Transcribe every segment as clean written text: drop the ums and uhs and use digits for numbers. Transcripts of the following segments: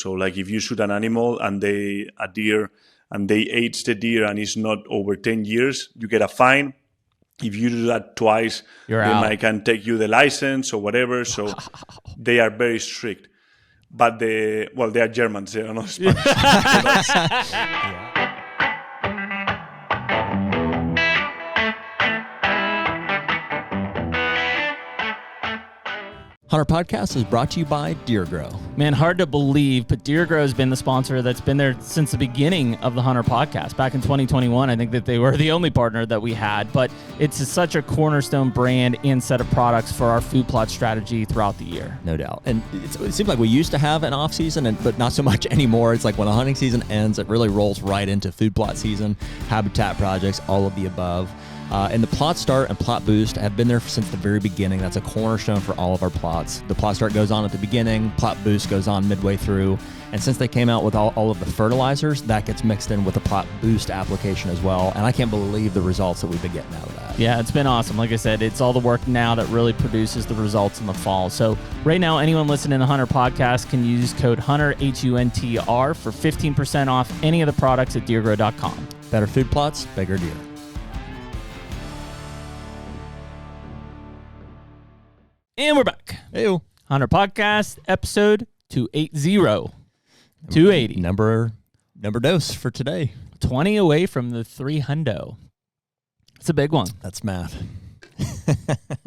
So like if you shoot an animal and a deer, and they age the deer and it's not over 10 years, you get a fine. If you do that twice, they can take you the license or whatever. So they are very strict. But they are Germans, they are not Spanish. HUNTR Podcast is brought to you by DeerGrow. Man, hard to believe, but DeerGrow has been the sponsor that's been there since the beginning of the HUNTR Podcast. Back in 2021, I think that they were the only partner that we had, but it's such a cornerstone brand and set of products for our food plot strategy throughout the year. No doubt. And it seems like we used to have an off season, but not so much anymore. It's like when a hunting season ends, it really rolls right into food plot season, habitat projects, all of the above. And the Plot Start and Plot Boost have been there since the very beginning. That's a cornerstone for all of our plots. The Plot Start goes on at the beginning, Plot Boost goes on midway through. And since they came out with all of the fertilizers, that gets mixed in with the Plot Boost application as well. And I can't believe the results that we've been getting out of that. Yeah, it's been awesome. Like I said, it's all the work now that really produces the results in the fall. So right now, anyone listening to HUNTR Podcast can use code HUNTR, HUNTR, for 15% off any of the products at DeerGrow.com. Better food plots, bigger deer. And we're back. Hey, HUNTR Podcast, episode 280. 280. Number dose for today. 20 away from the 300. It's a big one. That's math.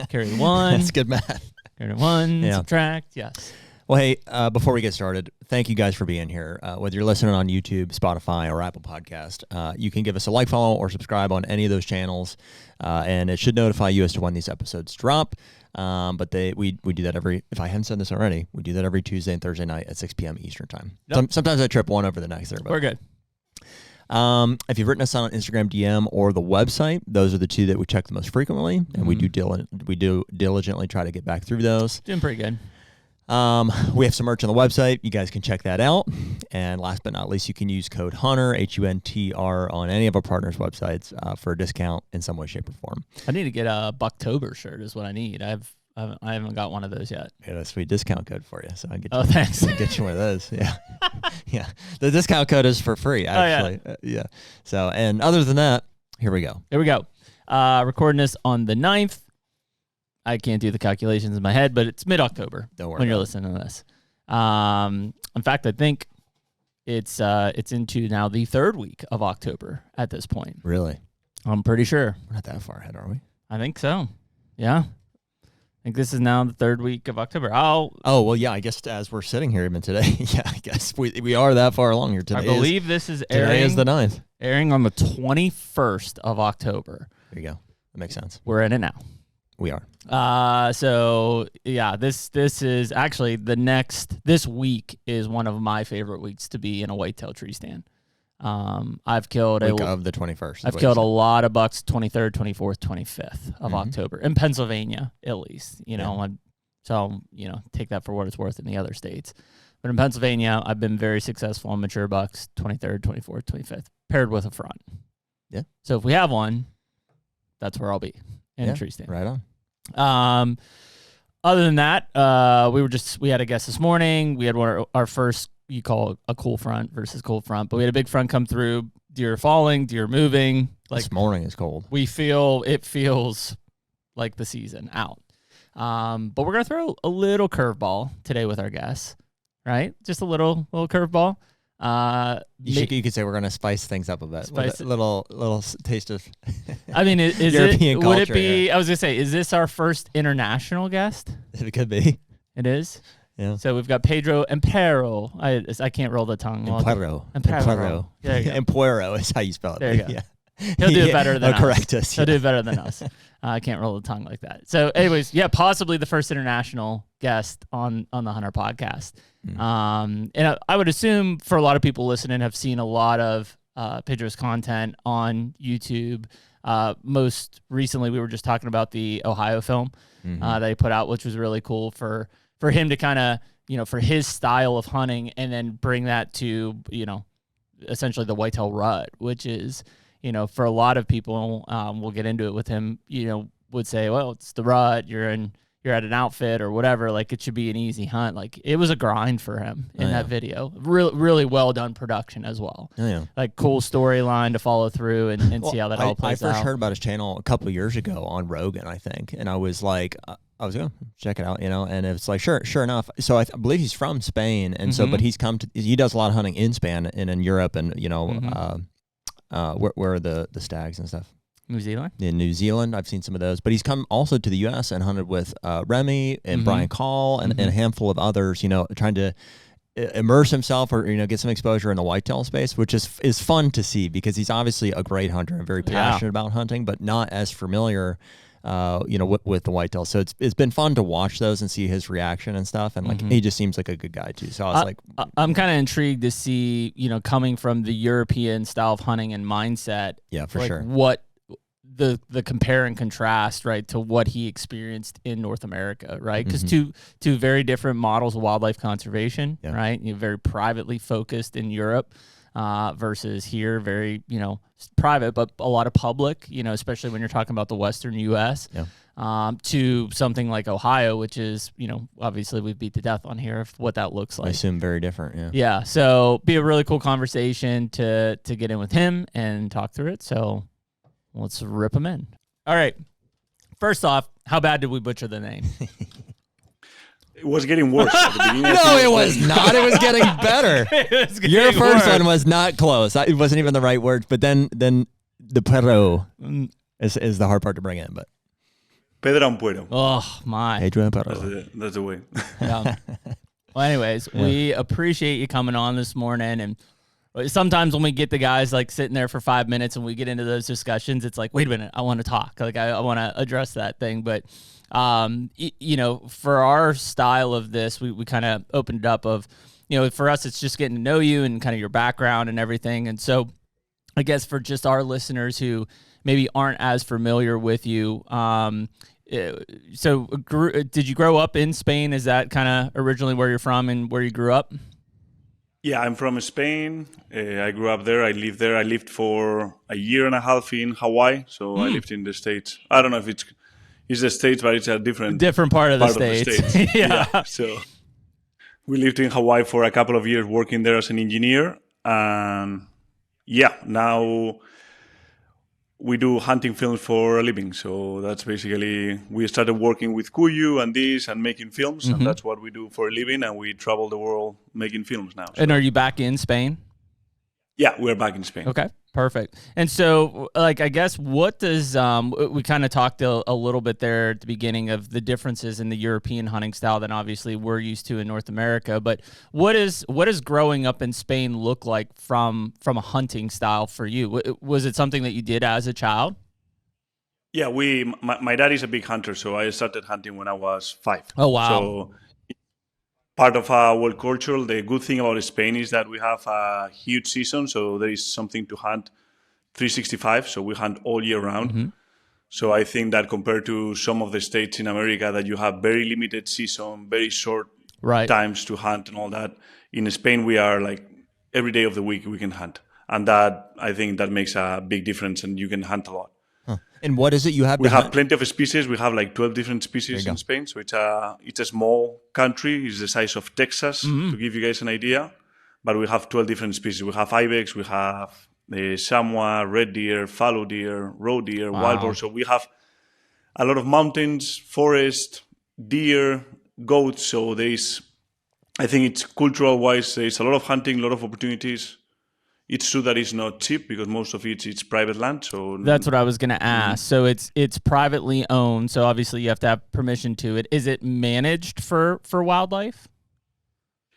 Carry one. That's good math. Carry one, subtract, yes. Well, hey, before we get started, thank you guys for being here. Whether you're listening on YouTube, Spotify, or Apple Podcast, you can give us a like, follow, or subscribe on any of those channels, and it should notify you as to when these episodes drop. But we do that if I haven't said this already, we do that every Tuesday and Thursday night at 6 p.m. Eastern time. Yep. Sometimes I trip one over the next there, but we're good. If you've written us on Instagram DM or the website, those are the two that we check the most frequently, and we do diligently try to get back through those. Doing pretty good. We have some merch on the website. You guys can check that out. And last but not least, you can use code HUNTR, HUNTR, on any of our partners' websites for a discount in some way, shape, or form. I need to get a Bucktober shirt is what I need. I haven't got one of those yet. I got a sweet discount code for you, so I get thanks. Get you one of those. Yeah, yeah. The discount code is for free, actually. Oh, yeah. So, and other than that, here we go. Here we go. Recording this on the 9th. I can't do the calculations in my head, but it's mid-October when you're listening to this. In fact, I think it's into now the third week of October at this point. Really? I'm pretty sure. We're not that far ahead, are we? I think so. Yeah. I think this is now the third week of October. Oh, well, yeah, I guess as we're sitting here even today, yeah, I guess we are that far along here today. I believe this is airing. Today is the 9th. Airing on the 21st of October. There you go. That makes sense. We're in it now. We are. So yeah, this is actually this week is one of my favorite weeks to be in a whitetail tree stand. I've killed week of the 21st. I've killed a lot of bucks 23rd, 24th, 25th of October in Pennsylvania, at least, so, take that for what it's worth in the other states. But in Pennsylvania, I've been very successful on mature bucks 23rd, 24th, 25th, paired with a front. Yeah. So if we have one, that's where I'll be in a tree stand. Right on. Other than that, we had a guest this morning. We had our first, you call it a cool front versus cold front, but we had a big front come through, deer falling, deer moving. Like this morning is cold. It feels like the season out. But we're going to throw a little curveball today with our guests, right? Just a little curveball. You could say we're going to spice things up a bit. With a little taste of I mean, European culture. Would it be, I was going to say, is this our first international guest? It could be. It is? Yeah. So we've got Pedro Ampuero. I can't roll the tongue. Ampuero. There you go. Ampuero is how you spell it. There you go. Yeah. He'll do it better than us. Correct us. He'll do it better than us. I can't roll the tongue like that. So anyways, yeah, possibly the first international guest on the HUNTR Podcast. And I would assume for a lot of people listening have seen a lot of Pedro's content on YouTube. Most recently, we were just talking about the Ohio film that he put out, which was really cool for him to kind of, for his style of hunting and then bring that to, essentially the whitetail rut, which is, for a lot of people, we'll get into it with him, would say, well, it's the rut. You're in, you're at an outfit or whatever, like it should be an easy hunt. Like it was a grind for him in that video. Really well done production as well. Oh, yeah. Like cool storyline to follow through and see how that all plays out. I first heard about his channel a couple of years ago on Rogan, I think, and I was like, I was going to check it out, and it's like, sure enough. So I believe he's from Spain, and so, but he does a lot of hunting in Spain and in Europe, and where are the stags and stuff? New Zealand? In New Zealand, I've seen some of those. But he's come also to the U.S. and hunted with Remy and Brian Call and a handful of others, trying to immerse himself or, get some exposure in the whitetail space, which is fun to see because he's obviously a great hunter and very passionate about hunting, but not as familiar, with the whitetail. So it's been fun to watch those and see his reaction and stuff. And like, he just seems like a good guy too. So I was like, I'm kind of intrigued to see, coming from the European style of hunting and mindset. Yeah, for sure. What the compare and contrast, right, to what he experienced in North America, right? Because two very different models of wildlife conservation, right? Very privately focused in Europe versus here, very, private, but a lot of public, especially when you're talking about the Western U.S. To something like Ohio, which is, obviously we've beat to death on here of what that looks like. I assume very different, yeah. Yeah, so be a really cool conversation to get in with him and talk through it. So let's rip him in. All right. First off, how bad did we butcher the name? It was getting worse at the beginning. No, it was not. It was getting better. Your first one was not close. It wasn't even the right words. But then the Pedro is the hard part to bring in. But Pedro Ampuero. Oh, my. Pedro Ampuero. That's the way. Yeah. Well, anyways, we appreciate you coming on this morning. And sometimes when we get the guys like sitting there for 5 minutes and we get into those discussions, it's like, wait a minute, I want to talk. Like I want to address that thing. But, for our style of this, we kind of opened it up of, for us, it's just getting to know you and kind of your background and everything. And so I guess for just our listeners who maybe aren't as familiar with you, did you grow up in Spain? Is that kind of originally where you're from and where you grew up? Yeah, I'm from Spain. I grew up there. I lived there. I lived for a year and a half in Hawaii. So I lived in the States. I don't know if it's the States, but it's a different part of the States. Yeah. So we lived in Hawaii for a couple of years working there as an engineer. And now we do hunting films for a living. So that's basically, we started working with Kuyu and this and making films. And that's what we do for a living. And we travel the world making films now. So. And are you back in Spain? Yeah, we're back in Spain. Okay, perfect. And so, I guess, what does, we kind of talked a little bit there at the beginning of the differences in the European hunting style that obviously we're used to in North America, but what is growing up in Spain look like from a hunting style for you? Was it something that you did as a child? Yeah, my dad is a big hunter, so I started hunting when I was 5. Oh, wow. So part of our world culture, the good thing about Spain is that we have a huge season, so there is something to hunt 365, so we hunt all year round. So I think that compared to some of the states in America that you have very limited season, very short times to hunt and all that, in Spain we are like every day of the week we can hunt. And that, I think that makes a big difference and you can hunt a lot. And what is it you have? We have plenty of species. We have like 12 different species in Spain. So it's a small country. It's the size of Texas, to give you guys an idea. But we have 12 different species. We have ibex, we have the chamois, red deer, fallow deer, roe deer, wild boar. So we have a lot of mountains, forest, deer, goats. So I think it's cultural-wise, there's a lot of hunting, a lot of opportunities. It's true that it's not cheap because most of it's private land. So that's what I was going to ask. So it's privately owned. So obviously you have to have permission to it. Is it managed for wildlife?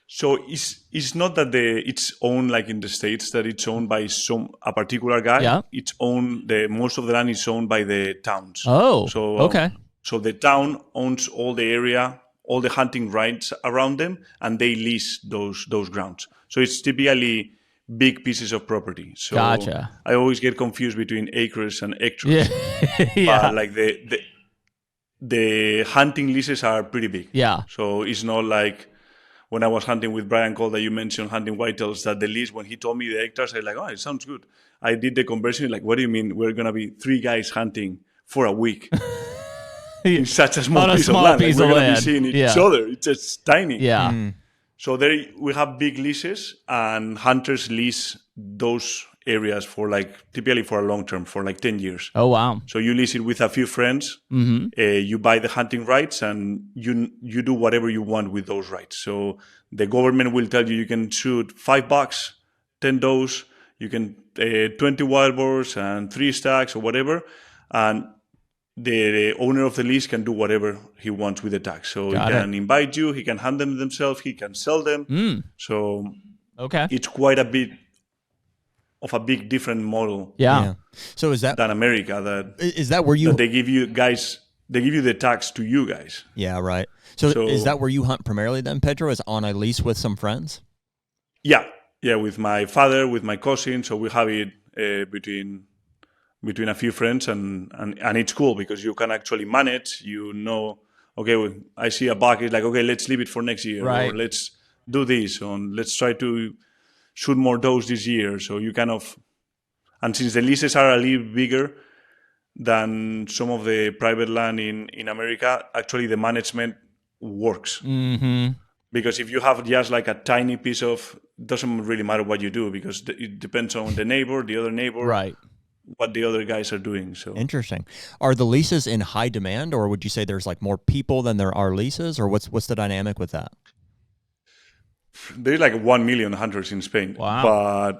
So it's not that it's owned like in the States that it's owned by a particular guy. Yeah. It's owned. Most of the land is owned by the towns. Oh. So okay. So the town owns all the area, all the hunting rights around them, and they lease those grounds. So it's typically big pieces of property. So gotcha. I always get confused between acres and hectares. Yeah. But like the hunting leases are pretty big. Yeah. So it's not like when I was hunting with Brian Cole that you mentioned hunting whitetails, that the lease, when he told me the hectares, I was like, oh, it sounds good. I did the conversion, like, what do you mean? We're going to be 3 guys hunting for a week. in such a small piece of land. Like, we're going to be seeing each other. It's just tiny. Yeah. So there we have big leases, and hunters lease those areas for typically for a long term, for 10 years. Oh, wow. So you lease it with a few friends. You buy the hunting rights, and you do whatever you want with those rights. So the government will tell you can shoot 5 bucks, 10 does, you can 20 wild boars and 3 stacks or whatever. And the owner of the lease can do whatever he wants with the tags. So he can invite you, he can hunt them himself, he can sell them. So it's quite a bit of a big different model. Yeah. So is that than America? Is that where you they give you guys? They give you the tags to you guys. Yeah, right. So is that where you hunt primarily then, Pedro? Is on a lease with some friends? Yeah, with my father, with my cousin. So we have it between a few friends, and it's cool because you can actually manage. Okay, I see a buck. It's like, okay, let's leave it for next year, or let's do this, or let's try to shoot more does this year. So you and since the leases are a little bigger than some of the private land in America, actually the management works. Because if you have just a tiny piece of, doesn't really matter what you do, because it depends on the other neighbor, right? What the other guys are doing. So interesting. Are the leases in high demand, or would you say there's more people than there are leases, or what's the dynamic with that? There's 1 million hunters in Spain. Wow.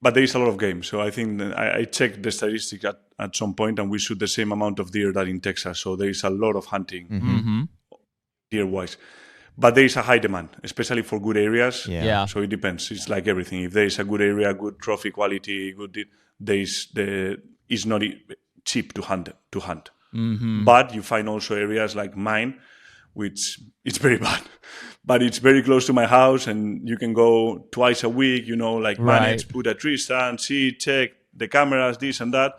But there is a lot of game. So I think I checked the statistics at some point, and we shoot the same amount of deer that in Texas. So there is a lot of hunting deer-wise. But there is a high demand, especially for good areas. Yeah. So it depends. It's like everything. If there is a good area, good trophy quality, it's not cheap to hunt. But you find also areas like mine, which it's very bad. But it's very close to my house, and you can go twice a week, manage, put a tree stand, see, check the cameras, this and that.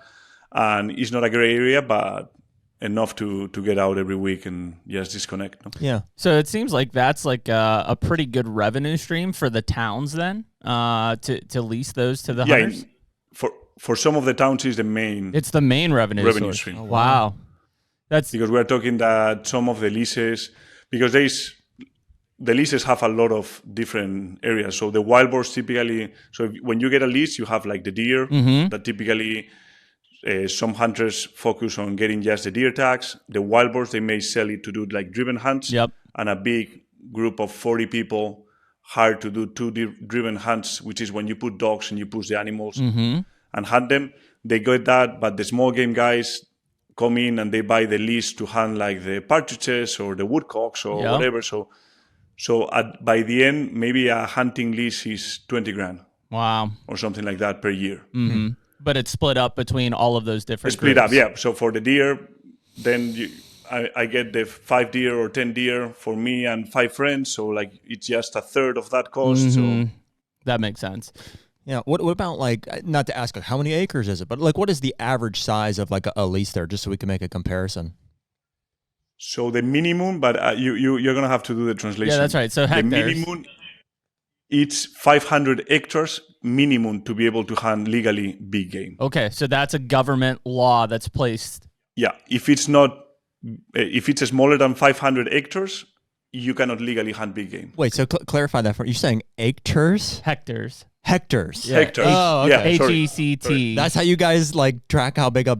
And it's not a great area, but enough to get out every week and just disconnect. No? Yeah. So it seems like that's a pretty good revenue stream for the towns then, to lease those to the hunters? For some of the towns is the main. It's the main revenue stream. Oh, wow. That's because we're talking that some of the leases, because the leases have a lot of different areas. So the wild boars typically, when you get a lease, you have the deer that typically some hunters focus on getting just the deer tags. The wild boars, they may sell it to do driven hunts. Yep. And a big group of 40 people hired to do 2 driven hunts, which is when you put dogs and you push the animals and hunt them. They get that, but the small game guys come in and they buy the lease to hunt the partridges or the woodcocks or whatever. So by the end, maybe a hunting lease is 20 grand. Wow. Or something like that per year. But it's split up between all of those different split groups. Up, yeah. So for the deer, then I get the 5 deer or 10 deer for me and 5 friends. So it's just a third of that cost. So that makes sense. Yeah. What about not to ask how many acres is it, but what is the average size of a lease there, just so we can make a comparison? So the minimum, but you're gonna have to do the translation. Yeah, that's right. So hectares. The minimum, it's 500 hectares minimum to be able to hunt legally big game. Okay, so that's a government law that's placed. Yeah, if it's smaller than 500 hectares, you cannot legally hunt big game. Wait, so clarify that for you're saying hectares? Hectares. Hectares. Yeah. Hectares. Oh, okay. HECT. That's how you guys track how big a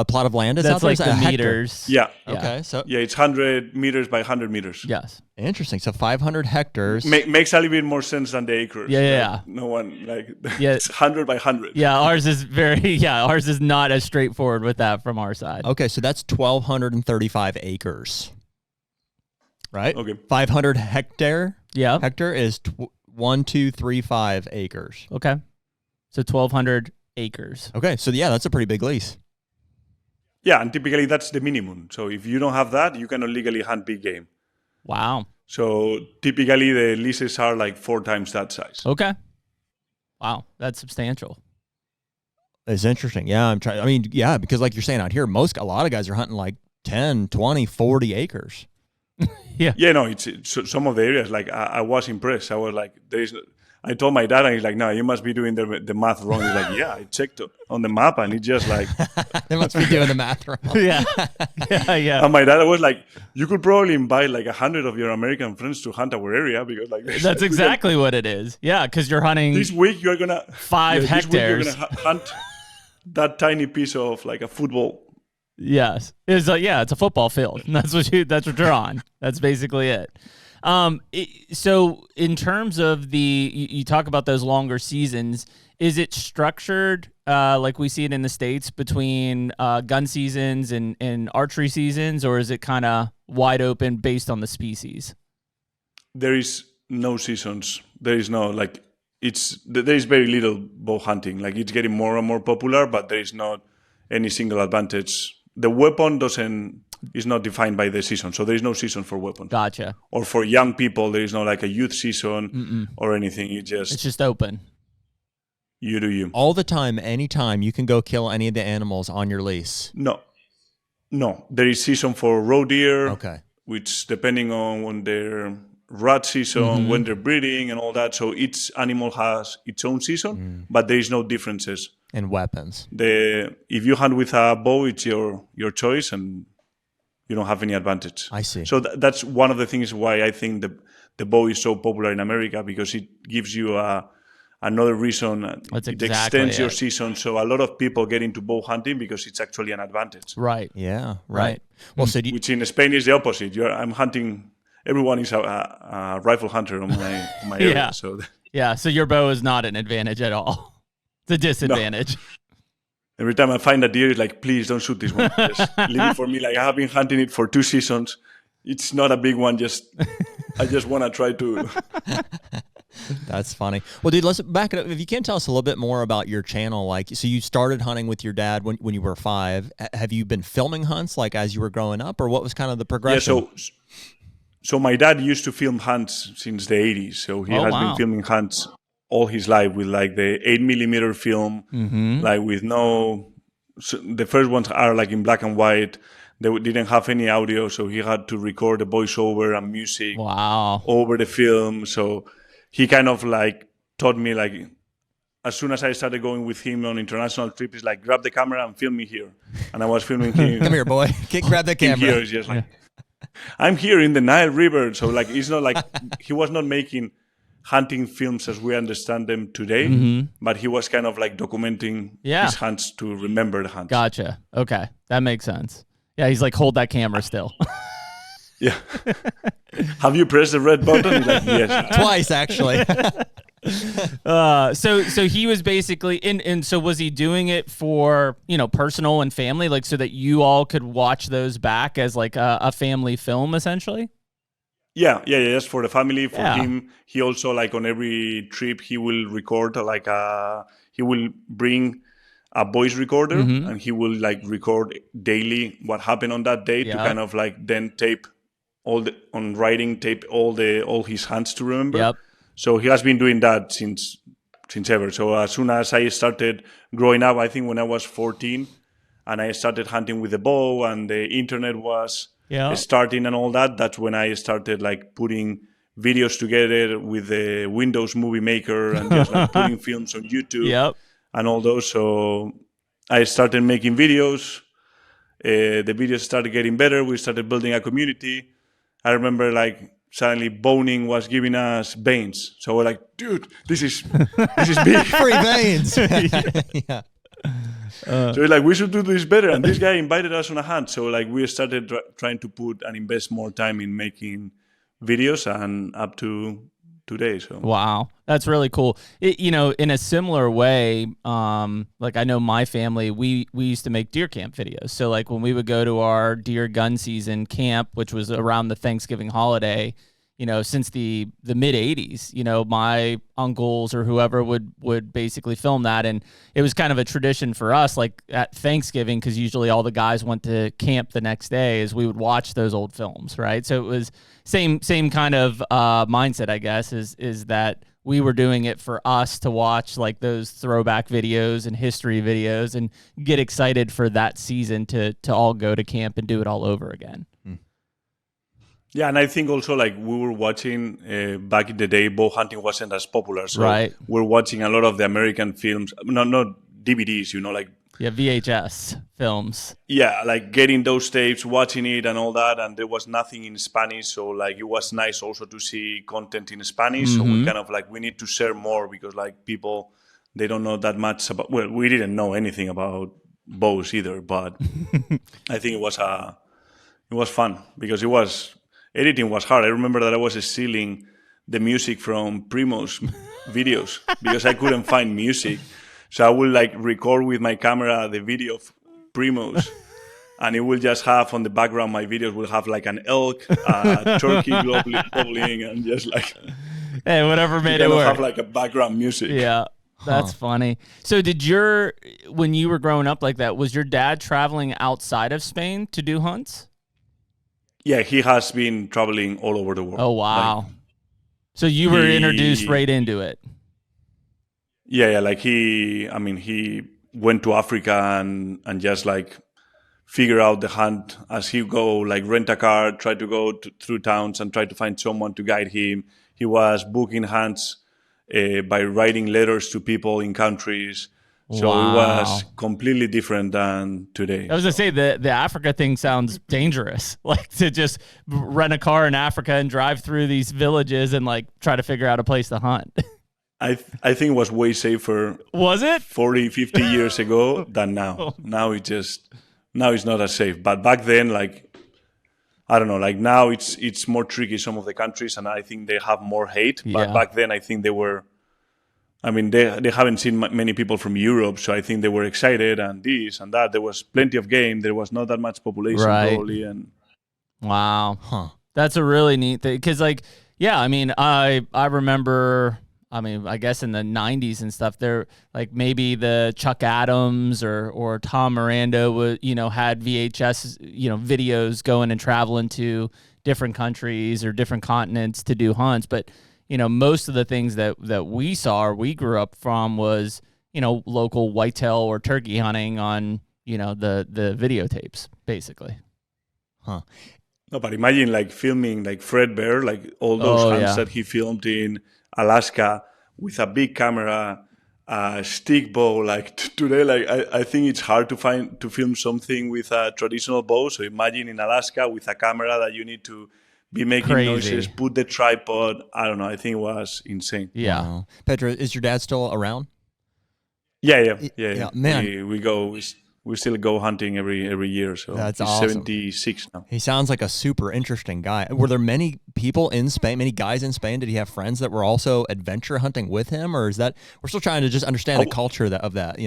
plot of land is That's out there? the meters. Yeah. Okay. So it's 100 meters by 100 meters. Yes. Interesting. So 500 hectares. Makes a little bit more sense than the acres. Yeah. No one it's 100 by 100. Yeah, ours is ours is not as straightforward with that from our side. Okay, so that's 1,235 acres. Right? Okay. 500 hectare. Yeah. Hectare is 1,235 acres. Okay. So 1,200 acres. Okay, so that's a pretty big lease. Yeah, and typically that's the minimum. So if you don't have that, you cannot legally hunt big game. Wow. So typically the leases are 4 times that size. Okay. Wow, that's substantial. It's interesting. Yeah, I'm trying. I mean, yeah, because like you're saying out here, a lot of guys are hunting 10, 20, 40 acres. Yeah, no, it's some of the areas, like, I was impressed. I was like, I told my dad, and he's like, no, you must be doing the math wrong. He's like, yeah, I checked on the map, and it's just like... They must be doing the math wrong. Yeah. And my dad was like, you could probably invite like 100 of your American friends to hunt our area, because like... That's exactly what it is. Yeah, because you're hunting... This week you're going to... 5 hectares. This week you're going to hunt that tiny piece of like a football. Yes. It's a football field. That's what you're on. That's basically it. So in terms of you talk about those longer seasons, is it structured like we see it in the States between gun seasons and archery seasons, or is it kind of wide open based on the species? There is no seasons. There is no there is very little bow hunting. Like, it's getting more and more popular, but there is not any single advantage. The weapon is not defined by the season, so there is no season for weapons. Gotcha. Or for young people, there is no like a youth season or anything. It's just open. You do you. All the time, anytime, you can go kill any of the animals on your lease. No. There is season for roe deer. Okay. Which, depending on when their rut season, when they're breeding and all that, so each animal has its own season, but there is no differences. And weapons. If you hunt with a bow, it's your choice, and you don't have any advantage. I see. So that's one of the things why I think the bow is so popular in America, because it gives you another reason. That's it exactly extends your season. So a lot of people get into bow hunting because it's actually an advantage. Right. Yeah. Right. Well, so which in Spain is the opposite. I'm hunting. Everyone is a rifle hunter on my area. Yeah. So your bow is not an advantage at all. It's a disadvantage. No. Every time I find a deer, it's like, please don't shoot this one. Just leave it for me. Like, I have been hunting it for 2 seasons. It's not a big one. I just want to try to. That's funny. Well, dude, let's back it up. If you can tell us a little bit more about your channel. Like, so you started hunting with your dad when you were 5. Have you been filming hunts like as you were growing up, or what was kind of the progression? Yeah, so my dad used to film hunts since the 80s. So he has been filming hunts all his life with like the 8mm film, like with the first ones are like in black and white. They didn't have any audio, so he had to record the voiceover and music over the film. So he kind of like taught me, like, as soon as I started going with him on international trips, he's like, grab the camera and film me here. And I was filming him. Come here, boy. Grab the camera. Here, it's just like, I'm here in the Nile River. So like, it's not like he was not making hunting films as we understand them today, but he was kind of like documenting his hunts to remember the hunts. Gotcha. Okay. That makes sense. Yeah, he's like, hold that camera still. Yeah. Have you pressed the red button? He's like, yes. Twice, actually. So he was basically and so was he doing it for, personal and family, like so that you all could watch those back as like a family film essentially? Yeah, that's for the family. For him, he also, like, on every trip, he will record he will bring a voice recorder, and he will like record daily what happened on that day to kind of like then tape all his hunts to remember. Yep. So he has been doing that since ever. So as soon as I started growing up, I think when I was 14, and I started hunting with the bow, and the internet was starting and all that, that's when I started like putting videos together with the Windows Movie Maker and just like putting films on YouTube and all those. So I started making videos. The videos started getting better. We started building a community. I remember like suddenly Boning was giving us veins. So we're like, dude, this is big. Free veins. Yeah. So we're like, we should do this better. And this guy invited us on a hunt. So like we started trying to put and invest more time in making videos, and up to today. So wow, that's really cool. In a similar way, like I know my family, we used to make deer camp videos. So like when we would go to our deer gun season camp, which was around the Thanksgiving holiday, since the mid 80s, my uncles or whoever would basically film that. And it was kind of a tradition for us, like at Thanksgiving, because usually all the guys went to camp the next day, is we would watch those old films, right? So it was same kind of mindset, I guess, is that we were doing it for us to watch like those throwback videos and history videos and get excited for that season to all go to camp and do it all over again. Yeah, and I think also like we were watching back in the day, bow hunting wasn't as popular. So we're watching a lot of the American films, not DVDs, like VHS films. Yeah, like getting those tapes, watching it and all that, and there was nothing in Spanish. So like it was nice also to see content in Spanish. So we kind of like we need to share more because like people, they don't know that much about. Well, we didn't know anything about bows either, but I think it was fun because editing was hard. I remember that I was stealing the music from Primo's videos because I couldn't find music. So I would like record with my camera the video of Primo's, and it will just have on the background, my videos will have like an elk, a turkey gobbling, and just like whatever made it work. Have like a background music. Yeah, that's funny. So when you were growing up like that, was your dad traveling outside of Spain to do hunts? Yeah, he has been traveling all over the world. Oh, wow. So you were introduced right into it. Yeah, like he went to Africa and just like figure out the hunt as he go, like rent a car, try to go through towns and try to find someone to guide him. He was booking hunts by writing letters to people in countries. So it was completely different than today. I was going to say, the Africa thing sounds dangerous, like to just rent a car in Africa and drive through these villages and like try to figure out a place to hunt. I think it was way safer. Was it? 40, 50 years ago than now. Now it's not as safe. But back then, like, I don't know, like now it's more tricky, some of the countries, and I think they have more hate. But back then, I think they haven't seen many people from Europe, so I think they were excited and this and that. There was plenty of game. There was not that much population probably. And wow. Huh. That's a really neat thing. Because, like, yeah, I mean, I remember... I guess in the 90s and stuff, there like maybe the Chuck Adams or Tom Miranda was, had VHS, videos going and traveling to different countries or different continents to do hunts. But, most of the things that we saw or we grew up from was, local whitetail or turkey hunting on, the videotapes, basically. Huh. No, but imagine like filming like Fred Bear, like all those hunts that he filmed in Alaska with a big camera, stick bow. Like today, like I think it's hard to film something with a traditional bow. So imagine in Alaska with a camera that you need to be making noises, put the tripod. I don't know. I think it was insane. Yeah. Wow. Pedro, is your dad still around? Yeah. Man, We still go hunting every year. So that's he's awesome. 76 now. He sounds like a super interesting guy. Were there many people in Spain, many guys in Spain? Did he have friends that were also adventure hunting with him? Or is that, we're still trying to just understand the culture of that,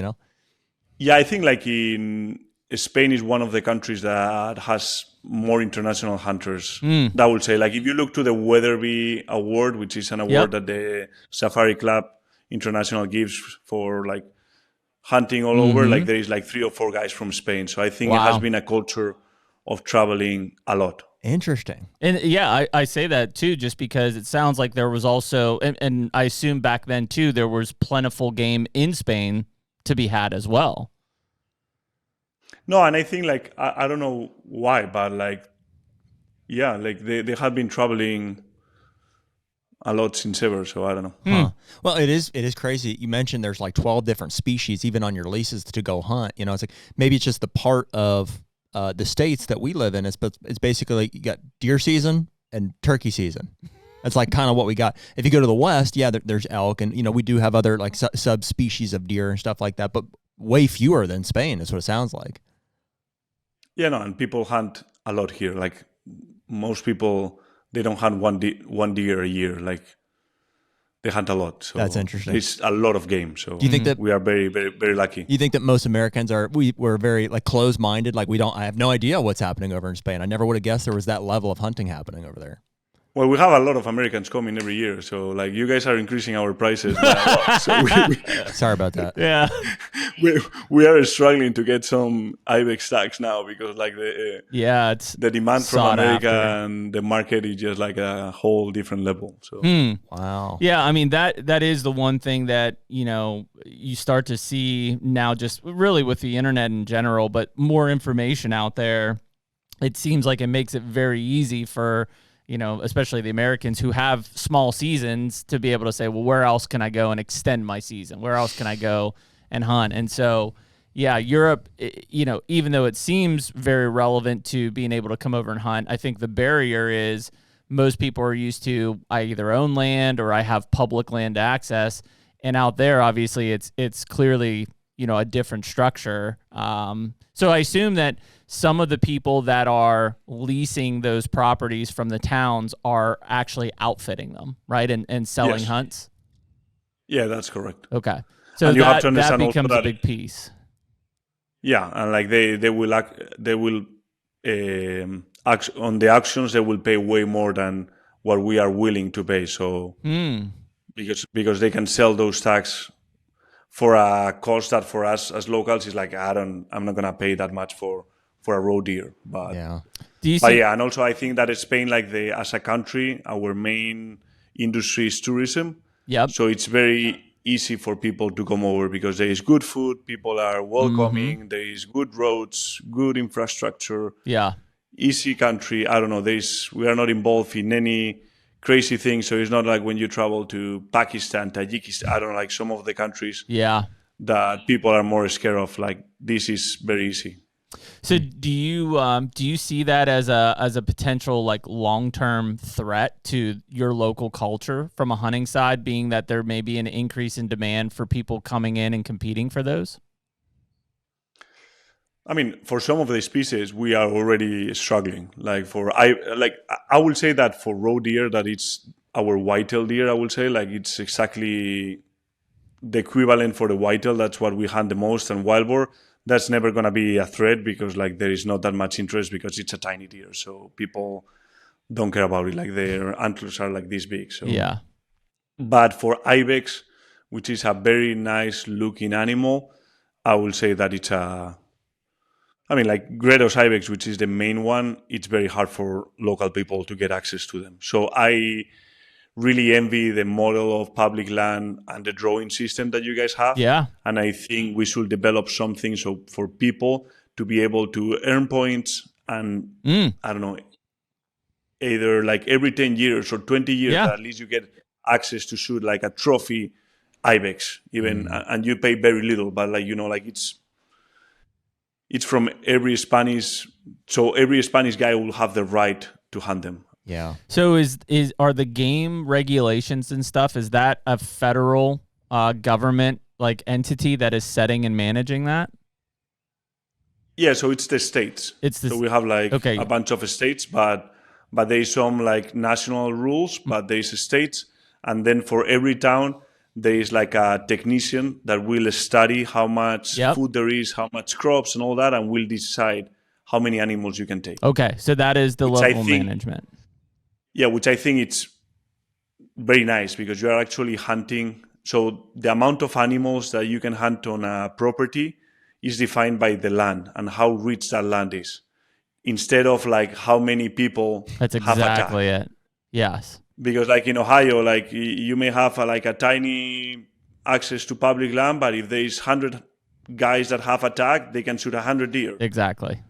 Yeah, I think like in Spain is one of the countries that has more international hunters. That would say, like if you look to the Weatherby Award, which is an award that the Safari Club International gives for like hunting all over, like there is like 3 or 4 guys from Spain. So I think it has been a culture of traveling a lot. Interesting. And yeah, I say that too, just because it sounds like there was also, and I assume back then too, there was plentiful game in Spain to be had as well. No, and I think like, I don't know why, but like, yeah, like they have been traveling a lot since ever, so I don't know. Huh. Well, it is crazy. You mentioned there's like 12 different species even on your leases to go hunt. It's like maybe it's just the part of the states that we live in. It's basically like you got deer season and turkey season. That's like kind of what we got. If you go to the west, there's elk, and we do have other like subspecies of deer and stuff like that, but way fewer than Spain is what it sounds like. Yeah, no, and people hunt a lot here. Like most people, they don't hunt one deer a year. Like they hunt a lot. So that's interesting. It's a lot of game. So do you think that we are very, very, very lucky? You think that most Americans we're very like closed-minded? Like I have no idea what's happening over in Spain. I never would have guessed there was that level of hunting happening over there. Well, we have a lot of Americans coming every year, so like you guys are increasing our prices now. So sorry about that. Yeah, we are struggling to get some ibex stacks now because like it's the demand from America after. And the market is just like a whole different level. So wow. Yeah, I mean that is the one thing that you start to see now, just really with the internet in general, but more information out there. It seems like it makes it very easy for especially the Americans who have small seasons, to be able to say, well, where else can I go and extend my season? Where else can I go and hunt? And so, yeah, Europe, even though it seems very relevant to being able to come over and hunt, I think the barrier is most people are used to, I either own land or I have public land access. And out there, obviously, it's clearly, a different structure. So I assume that some of the people that are leasing those properties from the towns are actually outfitting them, right? And selling hunts? Yeah, that's correct. Okay. So and you have to that understand becomes also a big piece. Yeah, and like they will on the auctions they will pay way more than what we are willing to pay. So because they can sell those tags for a cost that for us as locals is like I'm not gonna pay that much for a roe deer. But and also I think that Spain, like as a country, our main industry is tourism. Yep. So it's very easy for people to come over because there is good food, people are welcoming, there is good roads, good infrastructure. Yeah. Easy country. I don't know. We are not involved in any crazy thing. So it's not like when you travel to Pakistan, Tajikistan, I don't know, like some of the countries that people are more scared of. Like this is very easy. So do you see that as a potential like long-term threat to your local culture from a hunting side, being that there may be an increase in demand for people coming in and competing for those? I mean, for some of the species, we are already struggling. I will say that for roe deer, that it's our whitetail deer. I will say like it's exactly the equivalent for the whitetail. That's what we hunt the most, and wild boar. That's never going to be a threat because like there is not that much interest because it's a tiny deer. So people don't care about it. Like their antlers are like this big. So yeah. But for ibex, which is a very nice looking animal, I will say that it's like Gredos ibex, which is the main one, it's very hard for local people to get access to them. So I really envy the model of public land and the drawing system that you guys have. Yeah. And I think we should develop something so for people to be able to earn points and, I don't know, either like every 10 years or 20 years, at least you get access to shoot like a trophy ibex, even, and you pay very little, but like, it's from every Spanish, so every Spanish guy will have the right to hunt them. Yeah. So are the game regulations and stuff, is that a federal government like entity that is setting and managing that? Yeah, so it's the states. So we have like a bunch of states, but there's some like national rules, but there's states, and then for every town there is like a technician that will study how much food there is, how much crops and all that, and will decide how many animals you can take. Okay, so that is the local management. Yeah, which I think it's very nice because you are actually hunting. So the amount of animals that you can hunt on a property is defined by the land and how rich that land is, instead of like how many people That's exactly it. Yes. Because like in Ohio, like you may have a tiny access to public land, but if there's 100 guys that have a tag, they can shoot 100 deer. Exactly.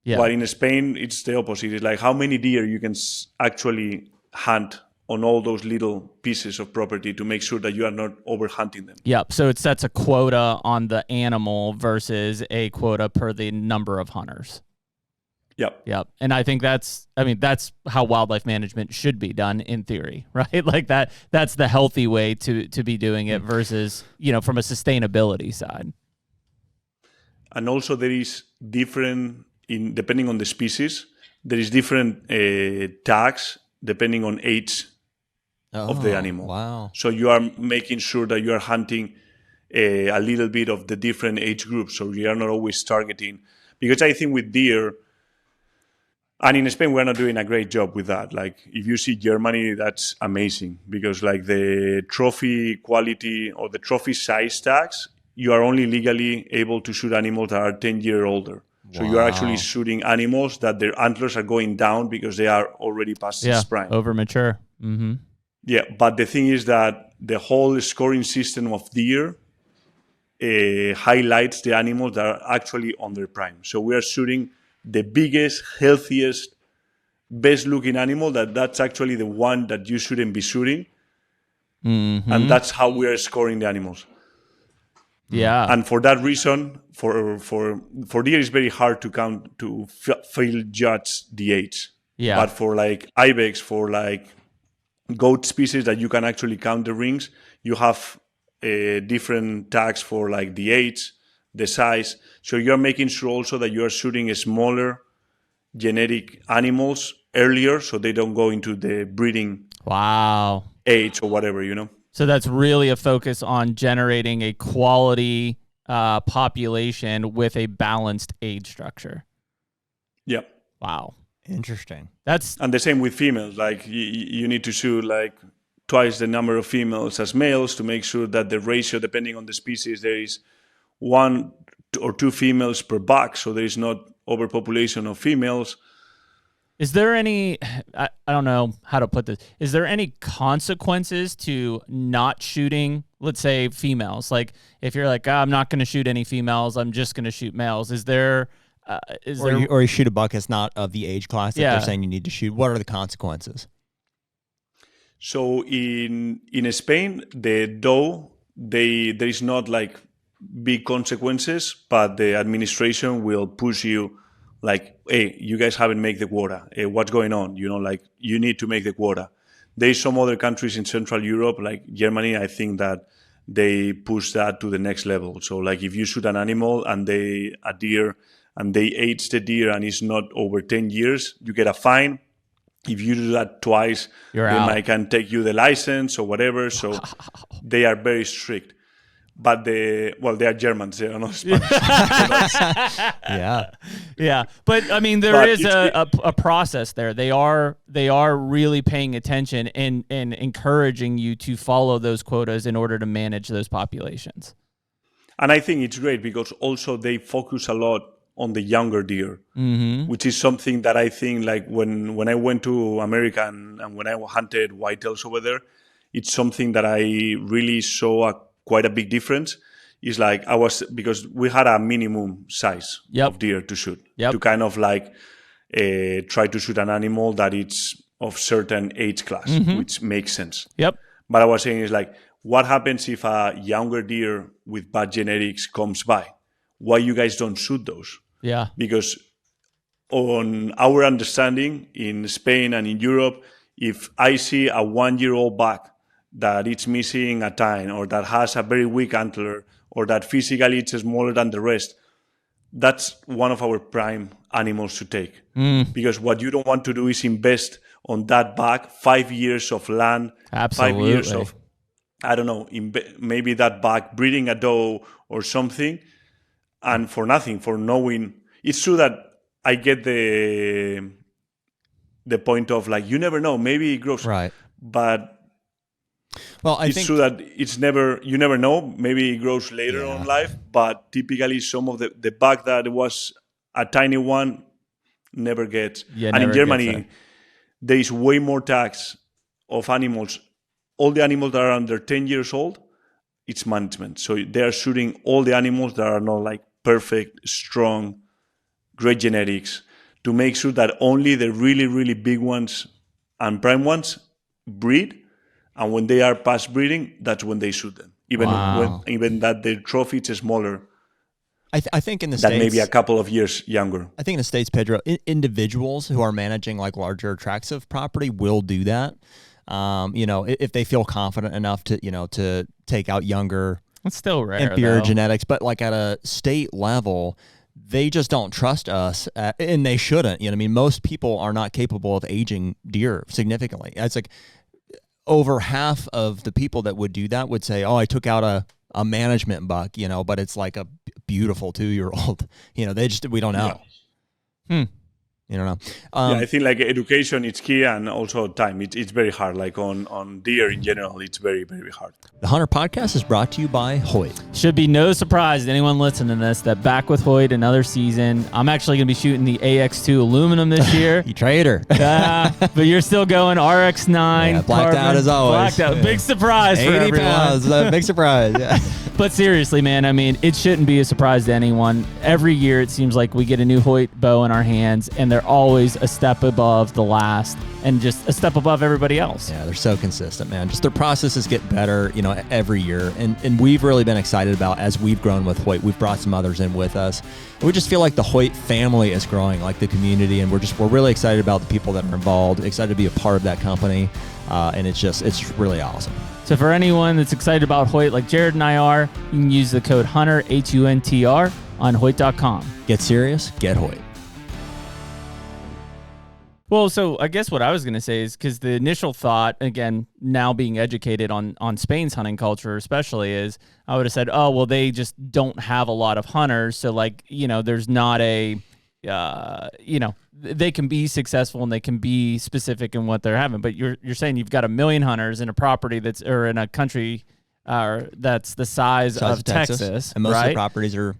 Yeah. But in Spain, it's the opposite. It's like how many deer you can actually hunt on all those little pieces of property to make sure that you are not over-hunting them. Yep. So it sets a quota on the animal versus a quota per the number of hunters. Yep. And I think that's how wildlife management should be done in theory, right? Like that's the healthy way to be doing it versus, from a sustainability side. And also there is different, depending on the species, there is different tags depending on age of the animal. Wow. So you are making sure that you are hunting a little bit of the different age groups. So you are not always targeting, because I think with deer, and in Spain, we're not doing a great job with that. Like, if you see Germany, that's amazing because, like, the trophy quality or the trophy size tags, you are only legally able to shoot animals that are 10 years older. So you are actually shooting animals that their antlers are going down because they are already past its prime. Over mature. Mm-hmm. Yeah, but the thing is that the whole scoring system of deer highlights the animals that are actually on their prime. So we are shooting the biggest, healthiest best looking animal, that's actually the one that you shouldn't be shooting. Mm-hmm. And that's how we are scoring the animals. Yeah. And for that reason, for deer, it's very hard to count, to fail judge the age. Yeah. But for like ibex, for like goat species that you can actually count the rings, you have different tags for like the age, the size. So you're making sure also that you are shooting smaller genetic animals earlier, so they don't go into the breeding age or whatever, you know. So that's really a focus on generating a quality population with a balanced age structure. Yeah. Wow. Interesting. And the same with females. Like you need to shoot like twice the number of females as males to make sure that the ratio, depending on the species, there is 1 or 2 females per buck, so there is not overpopulation of females. Is there any, I don't know how to put this, is there any consequences to not shooting, let's say, females? Like, if you're like, I'm not going to shoot any females, I'm just going to shoot males. Is there... or you shoot a buck that's not of the age class that they're saying you need to shoot. What are the consequences? So in Spain, the doe, there is not like big consequences, but the administration will push you like, hey, you guys haven't made the quota. Hey, what's going on? You know, like you need to make the quota. There's some other countries in Central Europe, like Germany, I think that they push that to the next level. So like if you shoot an animal and a deer, and they age the deer and it's not over 10 years, you get a fine. If you do that twice, they can take you the license or whatever. So they are very strict. But they are Germans, they are not Spanish. Yeah. But I mean, there is a process there. They are really paying attention and encouraging you to follow those quotas in order to manage those populations. And I think it's great because also they focus a lot on the younger deer, which is something that I think, like when I went to America and when I hunted whitetails over there, it's something that I really saw quite a big difference. Is like because we had a minimum size of deer to shoot to kind of like try to shoot an animal that it's of certain age class, which makes sense. Yep. But I was saying is like, what happens if a younger deer with bad genetics comes by? Why you guys don't shoot those? Yeah. Because on our understanding in Spain and in Europe, if I see a 1-year-old buck that it's missing a tine or that has a very weak antler or that physically it's smaller than the rest, that's one of our prime animals to take. Because what you don't want to do is invest on that buck 5 years of land, Absolutely. 5 years of, I don't know, maybe that buck breeding a doe or something, and for nothing, for knowing. It's true that I get the point of like, you never know, maybe it grows. Right. But I it's think true that you never know. Maybe it grows later on in life, but typically some of the buck that was a tiny one never gets. And in Germany, there is way more tax of animals. All the animals that are under 10 years old, it's management. So they are shooting all the animals that are not like perfect, strong, great genetics to make sure that only the really, really big ones and prime ones breed. And when they are past breeding, that's when they shoot them. Even that their trophy is smaller. I think in the States, maybe a couple of years younger. I think in the States, Pedro, individuals who are managing like larger tracts of property will do that. If they feel confident enough to take out younger, it's still rare, inferior genetics, but like at a state level, they just don't trust us, and they shouldn't. You know what I mean? Most people are not capable of aging deer significantly. It's like over half of the people that would do that would say, "Oh, I took out a management buck," but it's like a beautiful 2-year-old. We don't know. Yeah. You don't know. I think like education is key, and also time. It's very hard. Like on deer in general, it's very, very hard. The HUNTR Podcast is brought to you by Hoyt. Should be no surprise to anyone listening to this that back with Hoyt another season. I'm actually going to be shooting the AX2 aluminum this year. You traitor. But you're still going RX9. Yeah, blacked out as always. Blacked out. Big surprise for everyone. 80 pounds. Big surprise. Yeah. But seriously, man, I mean, it shouldn't be a surprise to anyone. Every year it seems like we get a new Hoyt bow in our hands, and they're they're always a step above the last and just a step above everybody else. Yeah, they're so consistent, man. Just their processes get better, every year. And we've really been excited about, as we've grown with Hoyt, we've brought some others in with us. And we just feel like the Hoyt family is growing, like the community, and we're really excited about the people that are involved, excited to be a part of that company. And it's really awesome. So for anyone that's excited about Hoyt, like Jared and I are, you can use the code HUNTR, HUNTR, on Hoyt.com. Get serious, get Hoyt. Well, so I guess what I was going to say is, because the initial thought, again, now being educated on Spain's hunting culture especially, is I would have said, oh, well, they just don't have a lot of hunters. So, there's not a, they can be successful and they can be specific in what they're having. But you're saying you've got 1 million hunters in a property or in a country that's the size of Texas. And most right? of the properties are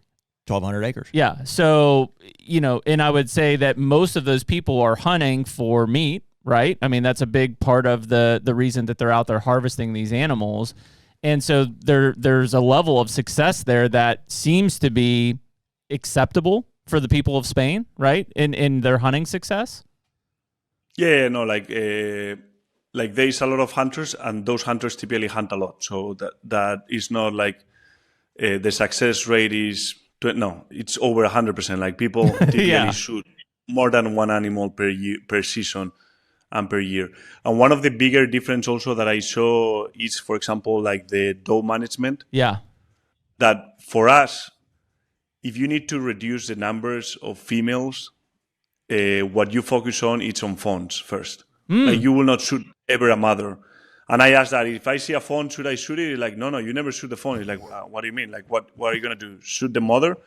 1,200 acres. Yeah. So, and I would say that most of those people are hunting for meat, right? I mean, that's a big part of the reason that they're out there harvesting these animals. And so there's a level of success there that seems to be acceptable for the people of Spain, right? In their hunting success. Yeah, no, like there's a lot of hunters, and those hunters typically hunt a lot. So that is not like the success rate is, no, it's over 100%. Like people typically shoot more than one animal per year, per season, and per year. And one of the bigger difference also that I saw is, for example, like the doe management. Yeah. That for us, if you need to reduce the numbers of females, what you focus on is on fawns first. Like you will not shoot ever a mother. And I asked that, if I see a fawn, should I shoot it? He's like, no, you never shoot the fawn. He's like, what do you mean? Like, what are you going to do? Shoot the mother?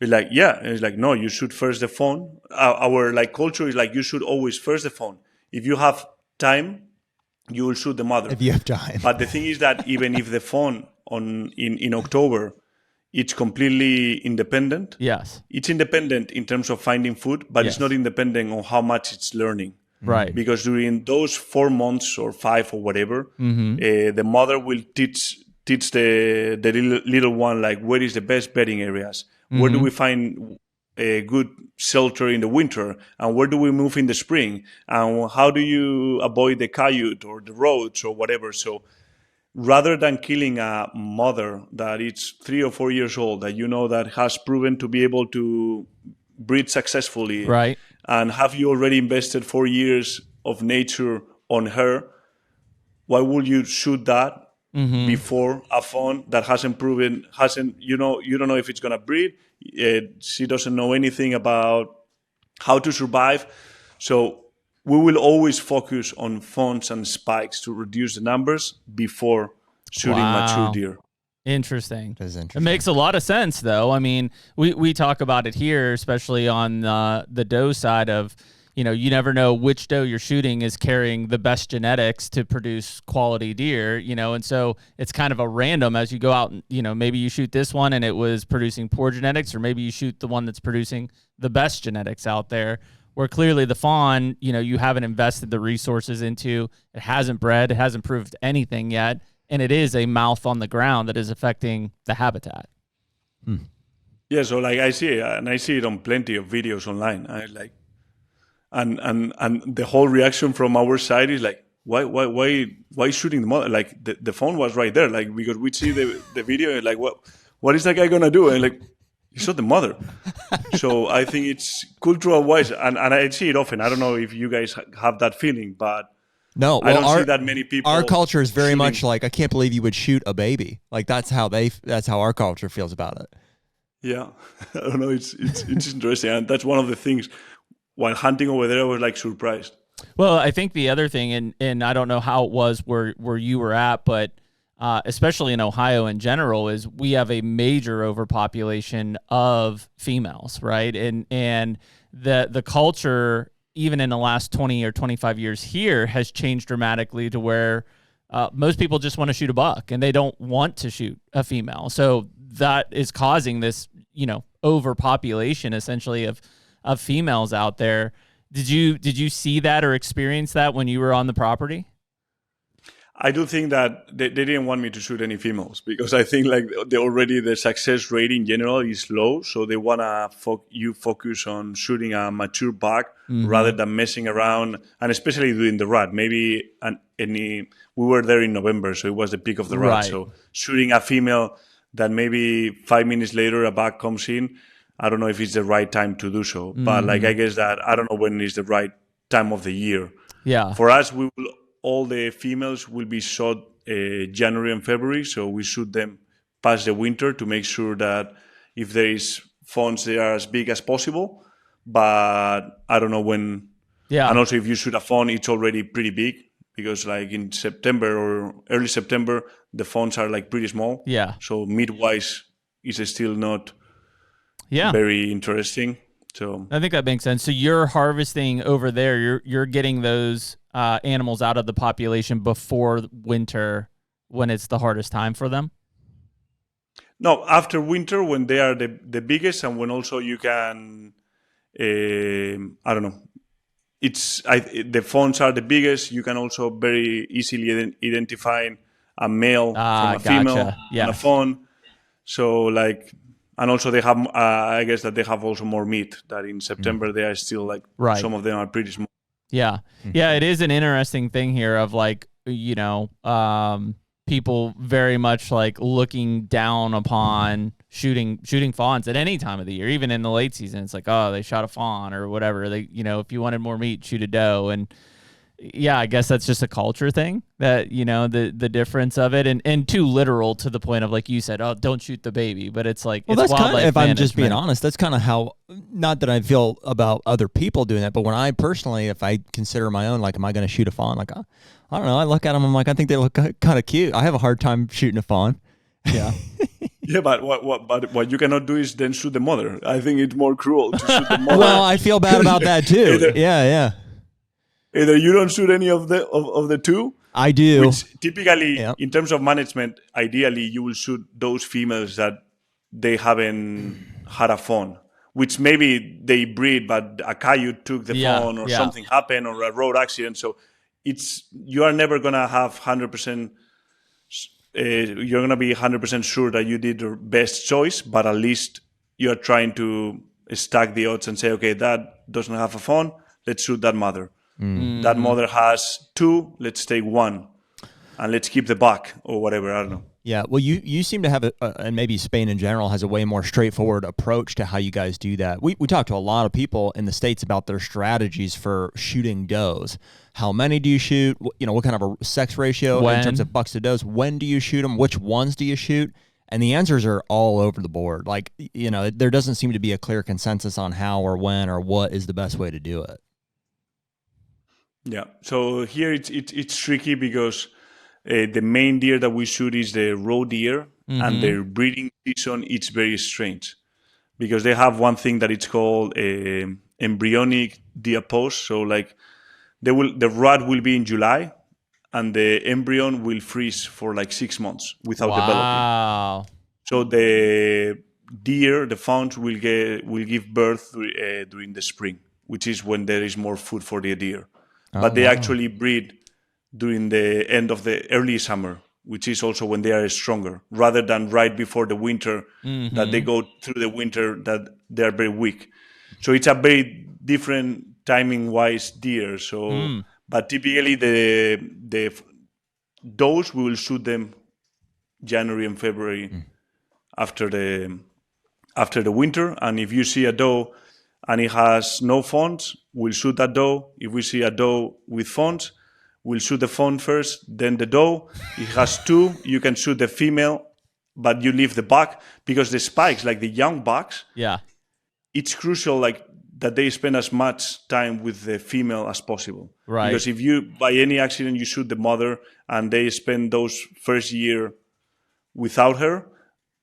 He's like, yeah. And he's like, no, you shoot first the fawn. Our culture is like, you shoot always first the fawn. If you have time, you will shoot the mother. If you have time. But the thing is that even if the fawn in October, it's completely independent. Yes. It's independent in terms of finding food, but it's not independent on how much it's learning. Right. Because during those 4 months or 5 or whatever, the mother will teach the little one, like, where is the best bedding areas? Where do we find a good shelter in the winter? And where do we move in the spring? And how do you avoid the coyote or the roads or whatever? So rather than killing a mother that is 3 or 4 years old, that that has proven to be able to breed successfully, right, and have you already invested 4 years of nature on her, why would you shoot that before a fawn that you don't know if it's going to breed? She doesn't know anything about how to survive. So we will always focus on fawns and spikes to reduce the numbers before shooting mature deer. Interesting. That is interesting. It makes a lot of sense, though. I mean, we talk about it here, especially on the doe side of, you never know which doe you're shooting is carrying the best genetics to produce quality deer, and so it's kind of a random as you go out and, maybe you shoot this one and it was producing poor genetics, or maybe you shoot the one that's producing the best genetics out there, where clearly the fawn, you haven't invested the resources into, it hasn't bred, it hasn't proved anything yet. And it is a mouth on the ground that is affecting the habitat. Yeah, so like I see it, and I see it on plenty of videos online. I like, and the whole reaction from our side is like, why shooting the mother? Like the phone was right there, like, because we see the video and like, what is that guy gonna do? And like, he shot the mother. So I think it's cultural wise, and I see it often. I don't know if you guys have that feeling, but. No, I don't see that many people. Our culture is very much like, I can't believe you would shoot a baby. Like that's how our culture feels about it. Yeah, I don't know. It's interesting, and that's one of the things. While hunting over there, I was like surprised. Well, I think the other thing, and I don't know how it was where you were at, but especially in Ohio in general, is we have a major overpopulation of females, right? And the culture, even in the last 20 or 25 years here, has changed dramatically to where most people just want to shoot a buck and they don't want to shoot a female. So that is causing this, overpopulation essentially of females out there. Did you see that or experience that when you were on the property? I do think that they didn't want me to shoot any females because I think like the success rate in general is low. So they want to focus on shooting a mature buck rather than messing around, and especially doing the rut. Maybe we were there in November, so it was the peak of the rut. Right. So shooting a female that maybe 5 minutes later a buck comes in, I don't know if it's the right time to do so. But like I guess that I don't know when is the right time of the year. Yeah. For us, all the females will be shot January and February, so we shoot them past the winter to make sure that if there is fawns, they are as big as possible. But I don't know when. Yeah. And also, if you shoot a fawn, it's already pretty big because, like in September or early September, the fawns are like pretty small. Yeah. So meat-wise, it's still not very interesting. So I think that makes sense. So you're harvesting over there. You're getting those animals out of the population before winter, when it's the hardest time for them. No, after winter when they are the biggest, and when also you can, I don't know. The fawns are the biggest. You can also very easily identify a male from a female and a fawn. So like. And also they have, I guess that they have also more meat. That in September they are still like, some of them are pretty small. Yeah, yeah, it is an interesting thing here of like, people very much like looking down upon shooting fawns at any time of the year, even in the late season. It's like, oh, they shot a fawn or whatever. They, if you wanted more meat, shoot a doe. And yeah, I guess that's just a culture thing that, the difference of it, and too literal to the point of, like you said, oh, don't shoot the baby. But it's like, well, it's that's kind of, if I'm just being management. honest, that's kind of how, not that I feel about other people doing that, but when I personally, if I consider my own, like, am I going to shoot a fawn? Like, I don't know. I look at them, I'm like, I think they look kind of cute. I have a hard time shooting a fawn. Yeah. Yeah, but what you cannot do is then shoot the mother. I think it's more cruel to shoot the mother. Well, I feel bad about that too. Yeah. Either you don't shoot any of the two. I do. Which typically, in terms of management, ideally you will shoot those females that they haven't had a fawn, which maybe they breed, but a coyote took the fawn or something happened or a road accident. So you are never gonna have 100%. You're gonna be 100% sure that you did the best choice, but at least you are trying to stack the odds and say, okay, that doesn't have a fawn. Let's shoot that mother. That mother has 2, let's take 1 and let's keep the buck or whatever. I don't know. Yeah. Well, you seem to have and maybe Spain in general has a way more straightforward approach to how you guys do that. We talk to a lot of people in the States about their strategies for shooting does. How many do you shoot? What kind of a sex ratio in terms of bucks to does? When do you shoot them? Which ones do you shoot? And the answers are all over the board. Like, there doesn't seem to be a clear consensus on how or when or what is the best way to do it. Yeah, so here it's tricky because the main deer that we shoot is the roe deer, and their breeding season it's very strange because they have one thing that it's called embryonic diapause. So like the rut will be in July, and the embryon will freeze for like 6 months without developing. So the deer, the fawns will give birth during the spring, which is when there is more food for the deer. But they actually breed during the end of the early summer, which is also when they are stronger, rather than right before the winter that they go through the winter that they are very weak. So it's a very different timing-wise deer. So, but typically those we will shoot them January and February after the winter. And if you see a doe and it has no fawns, we'll shoot that doe. If we see a doe with fawns, we'll shoot the fawn first, then the doe. It has 2. You can shoot the female, but you leave the buck because the spikes, like the young bucks, it's crucial like that they spend as much time with the female as possible. Right. Because if you, by any accident, you shoot the mother and they spend those first year without her,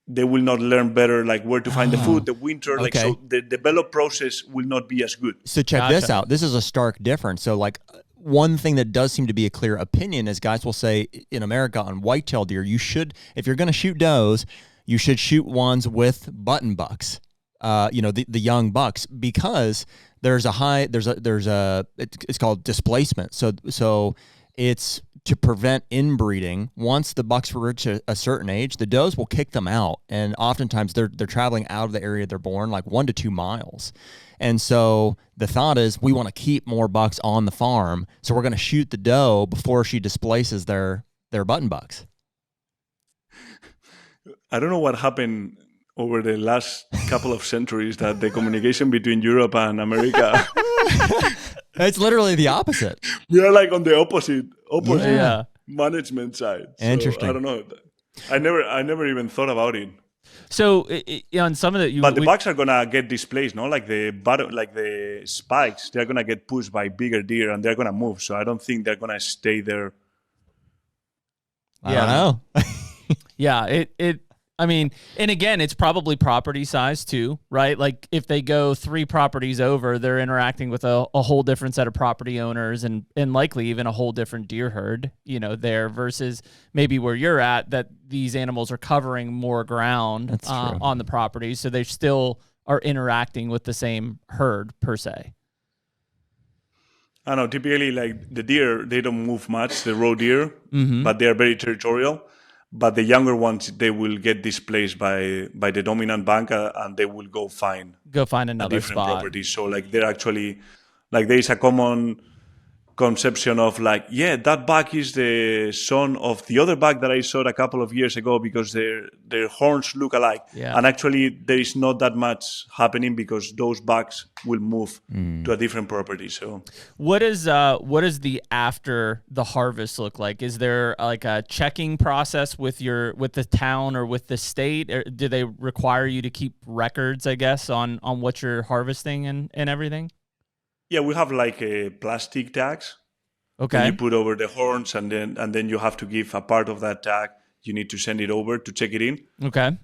they will not learn better, like where to find the food, the winter. Like, so the develop process will not be as good. So check this out. This is a stark difference. So like one thing that does seem to be a clear opinion is guys will say in America on whitetail deer, you should, if you're going to shoot does, you should shoot ones with button bucks, the young bucks, because there's a high, it's called displacement. So it's to prevent inbreeding. Once the bucks reach a certain age, the does will kick them out, and oftentimes they're traveling out of the area they're born, like 1 to 2 miles. And so the thought is we want to keep more bucks on the farm, so we're going to shoot the doe before she displaces their button bucks. I don't know what happened over the last couple of centuries that the communication between Europe and America. It's literally the opposite. We are like on the opposite management side. So, interesting. I don't know. I never even thought about it. So on some of the, but the bucks are gonna get displaced, no? Like the spikes, they're gonna get pushed by bigger deer, and they're gonna move. So I don't think they're gonna stay there. I don't know. Yeah, I mean, and again, it's probably property size too, right? Like if they go 3 properties over, they're interacting with a whole different set of property owners and likely even a whole different deer herd, there versus maybe where you're at, that these animals are covering more ground on the property. So they still are interacting with the same herd per se. I know, typically like the deer, they don't move much, the roe deer, but they are very territorial. But the younger ones, they will get displaced by the dominant bank, and they will go find another different spot. property. So like they're actually, like there is a common conception of like, yeah, that buck is the son of the other buck that I saw a couple of years ago because their horns look alike. Yeah. And actually there is not that much happening because those bucks will move to a different property. So what does the after the harvest look like? Is there like a checking process with the town or with the state? Or do they require you to keep records, I guess, on what you're harvesting and everything? Yeah, we have like a plastic tags. Okay. You put over the horns, and then you have to give a part of that tag. You need to send it over to check it in. Okay.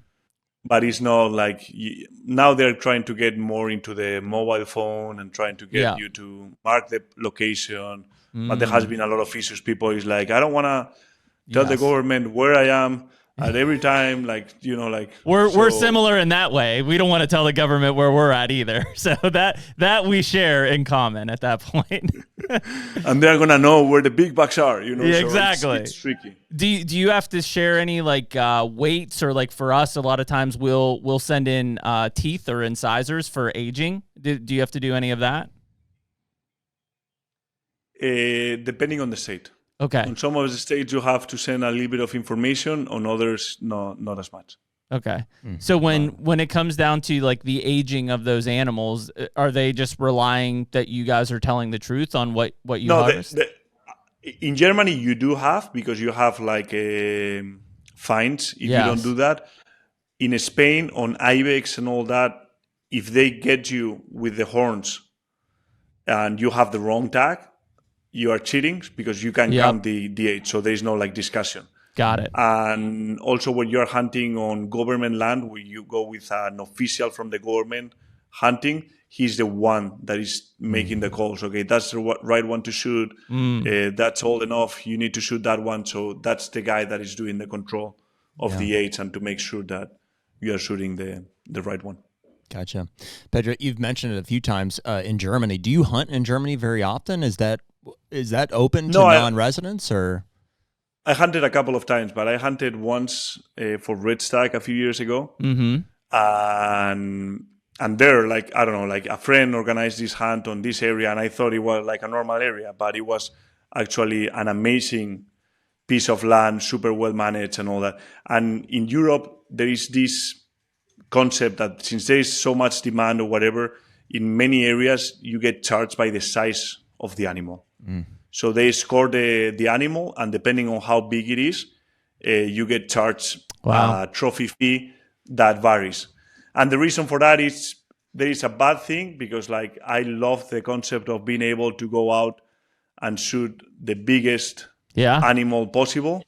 But it's not like now they're trying to get more into the mobile phone and trying to get you to mark the location. But there has been a lot of issues. People is like, I don't want to tell the government where I am. And every time, we're similar in that way. We don't want to tell the government where we're at either. So that we share in common at that point. And they're gonna know where the big bucks are, Yeah, so exactly. It's tricky. Do you have to share any weights, or like for us, a lot of times we'll send in teeth or incisors for aging. Do you have to do any of that? Depending on the state. Okay. On some of the states, you have to send a little bit of information. On others, not as much. Okay. So when it comes down to like the aging of those animals, are they just relying that you guys are telling the truth on what you harvest? In Germany, you do have, because you have like fines if you don't do that. In Spain, on ibex and all that, if they get you with the horns and you have the wrong tag, you are cheating because you can count the age. So there is no discussion. Got it. And also when you're hunting on government land, where you go with an official from the government hunting, he's the one that is making the calls. Okay, that's the right one to shoot. That's old enough. You need to shoot that one. So that's the guy that is doing the control of the age and to make sure that you are shooting the right one. Gotcha. Pedro, you've mentioned it a few times in Germany. Do you hunt in Germany very often? Is that open to non-residents, or? I hunted a couple of times, but I hunted once for red stag a few years ago. Mm-hmm. And there, I don't know, a friend organized this hunt on this area, and I thought it was like a normal area, but it was actually an amazing piece of land, super well managed and all that. And in Europe, there is this concept that since there is so much demand or whatever, in many areas, you get charged by the size of the animal. So they score the animal, and depending on how big it is, you get charged a trophy fee that varies. And the reason for that is there is a bad thing, because I love the concept of being able to go out and shoot the biggest animal possible.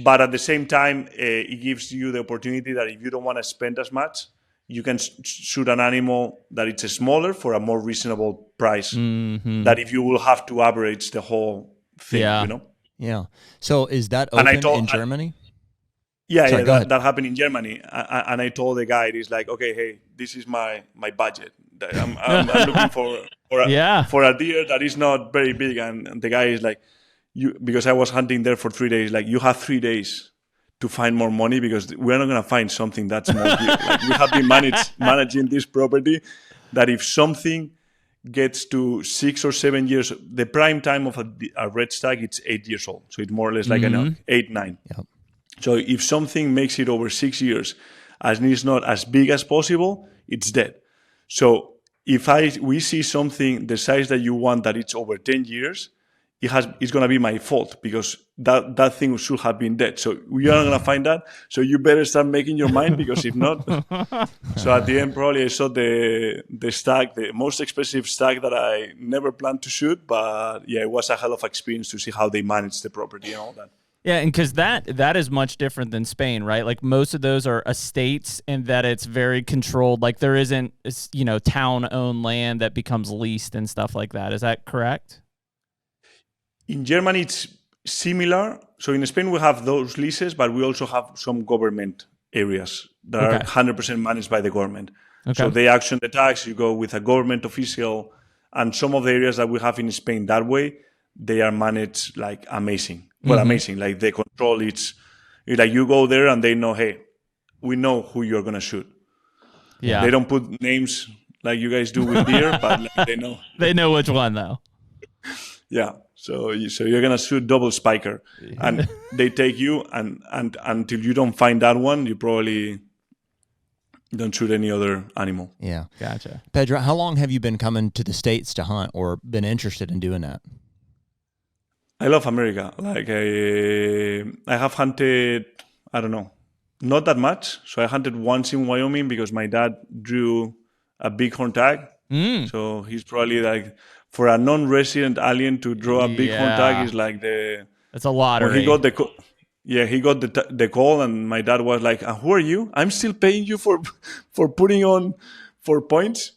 But at the same time, it gives you the opportunity that if you don't want to spend as much, you can shoot an animal that it's smaller for a more reasonable price. That if you will have to average the whole thing, Yeah. So is that open in Germany? That happened in Germany. And I told the guy, he's like, okay, hey, this is my budget. I'm looking for a deer that is not very big. And the guy is like, because I was hunting there for 3 days, like you have 3 days to find more money because we're not going to find something that's more here. Like, we have been managing this property that if something gets to 6 or 7 years, the prime time of a red stag, it's 8 years old. So it's more or less like an 8, 9. Yep. So if something makes it over 6 years and it's not as big as possible, it's dead. So if we see something the size that you want that it's over 10 years, it's going to be my fault because that thing should have been dead. So we are not going to find that. So you better start making your mind because if not, so at the end, probably I saw the stag, the most expensive stag that I never planned to shoot. But yeah, it was a hell of an experience to see how they manage the property and all that. Yeah, and because that is much different than Spain, right? Like most of those are estates, and that it's very controlled. Like there isn't, town-owned land that becomes leased and stuff like that. Is that correct? In Germany, it's similar. So in Spain, we have those leases, but we also have some government areas that are 100% managed by the government. Okay. So they action the tax, you go with a government official, and some of the areas that we have in Spain that way, they are managed like amazing. Well, amazing. Like they control it's like you go there and they know, hey, we know who you're going to shoot. Yeah. They don't put names like you guys do with deer, but like, they know. They know which one though. Yeah. So you're going to shoot double spiker and they take you and until you don't find that one, you probably don't shoot any other animal. Yeah. Gotcha. Pedro, how long have you been coming to the States to hunt or been interested in doing that? I love America. Like I have hunted, I don't know, not that much. So I hunted once in Wyoming because my dad drew a bighorn tag. So he's probably like, for a non-resident alien to draw a bighorn tag is like it's a lottery. He got the call, and my dad was like, "Who are you? I'm still paying you for putting on 4 points."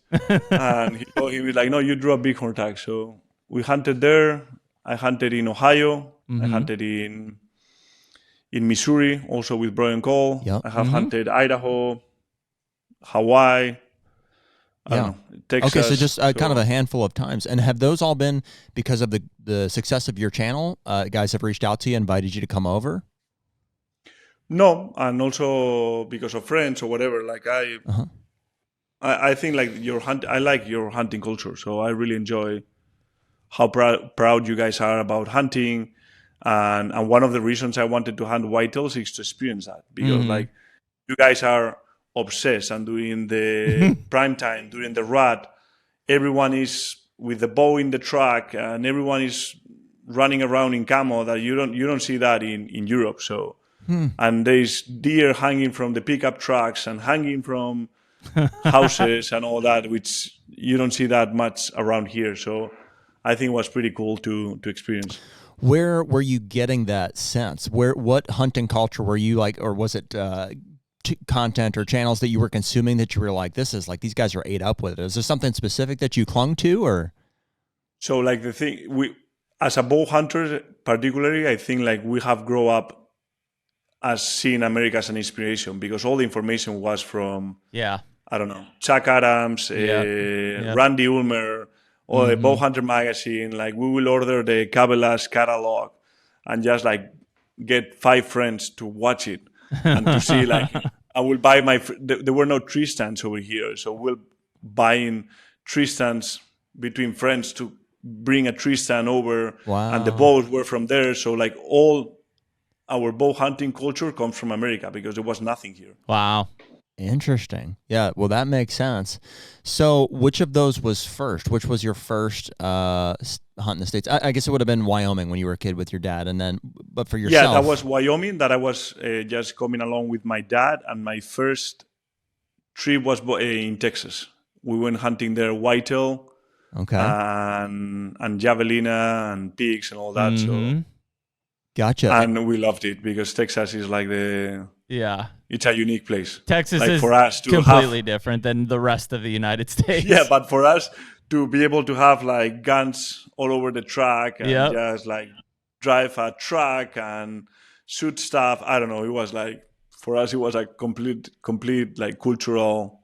And he was like, "No, you drew a bighorn tag." So we hunted there. I hunted in Ohio. I hunted in Missouri, also with Brian Cole. Yep. I have hunted Idaho, Hawaii. I don't know, Texas. Okay, so just kind of a handful of times. And have those all been because of the success of your channel? Guys have reached out to you, invited you to come over? No, and also because of friends or whatever. Like I think like I like your hunting culture, so I really enjoy how proud you guys are about hunting. And one of the reasons I wanted to hunt whitetails is to experience that. Because like you guys are obsessed, and during the prime time, during the rut, everyone is with the bow in the truck and everyone is running around in camo that you don't see that in Europe. So and there's deer hanging from the pickup trucks and hanging from houses and all that, which you don't see that much around here. So I think it was pretty cool to experience. Where were you getting that sense? What hunting culture were you like, or was it content or channels that you were consuming that you were like, this is like, these guys are ate up with it? Is there something specific that you clung to, or? So like the thing, we as a bow hunter particularly, I think like we have grown up as seeing America as an inspiration, because all the information was from I don't know, Chuck Adams, Randy Ulmer, or the Bowhunter magazine. Like we will order the Cabela's catalog and just like get 5 friends to watch it and to see like I will buy there were no tree stands over here, so we'll buying tree stands between friends to bring a tree stand over. Wow. And the bows were from there. So like all our bow hunting culture comes from America because there was nothing here. Wow. Interesting. Yeah, well, that makes sense. So which of those was first? Which was your first hunt in the States? I guess it would have been Wyoming when you were a kid with your dad, and then, but for yourself. Yeah, that was Wyoming, that I was just coming along with my dad, and my first trip was in Texas. We went hunting there whitetail, and javelina and pigs and all that. So gotcha. And we loved it because Texas is like it's a unique place. Texas like is for us to completely different than the rest of the United States. Yeah, but for us to be able to have like guns all over the track and just like drive a truck and shoot stuff, I don't know. It was like, for us, it was a complete like cultural,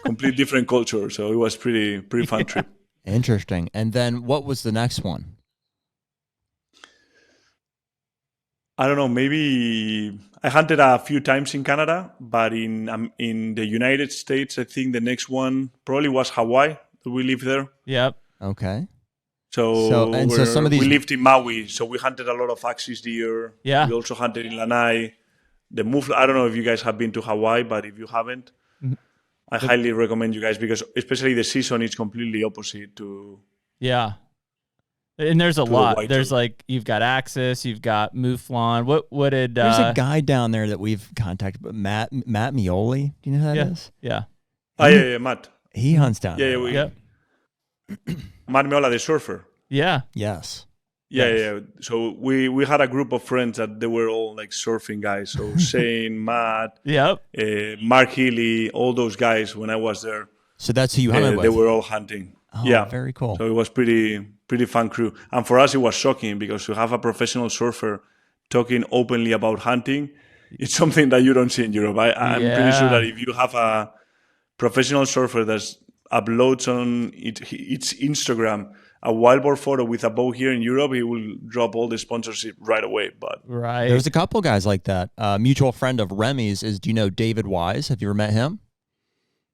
complete different culture. So it was pretty fun trip. Interesting. And then what was the next one? I don't know. Maybe I hunted a few times in Canada, but in the United States, I think the next one probably was Hawaii. We lived there. Yep. Okay. So some of these we lived in Maui, so we hunted a lot of axis deer. Yeah. We also hunted in Lanai. The move. I don't know if you guys have been to Hawaii, but if you haven't, I highly recommend you guys, because especially the season is completely opposite to. Yeah. And there's a lot. Whitetail. There's like, you've got Axis, you've got Mouflon. What did there's a guy down there that we've contacted, but Matt Mioli. Do you know who that is? Yeah. Oh yeah, Matt. He hunts down there. Yeah. Matt Miola, the surfer. Yeah. Yes. Yeah. So we had a group of friends that they were all like surfing guys. So Shane, Matt, Mark Healy, all those guys. When I was there, so that's who you hunted with. They were all hunting. Oh, yeah, very cool. So it was pretty fun crew. And for us, it was shocking, because to have a professional surfer talking openly about hunting, it's something that you don't see in Europe. I'm pretty sure that if you have a professional surfer that uploads on its Instagram a wildboard photo with a bow here in Europe, he will drop all the sponsorship right away. But there's a couple guys like that. A mutual friend of Remy's is, do you know David Wise? Have you ever met him?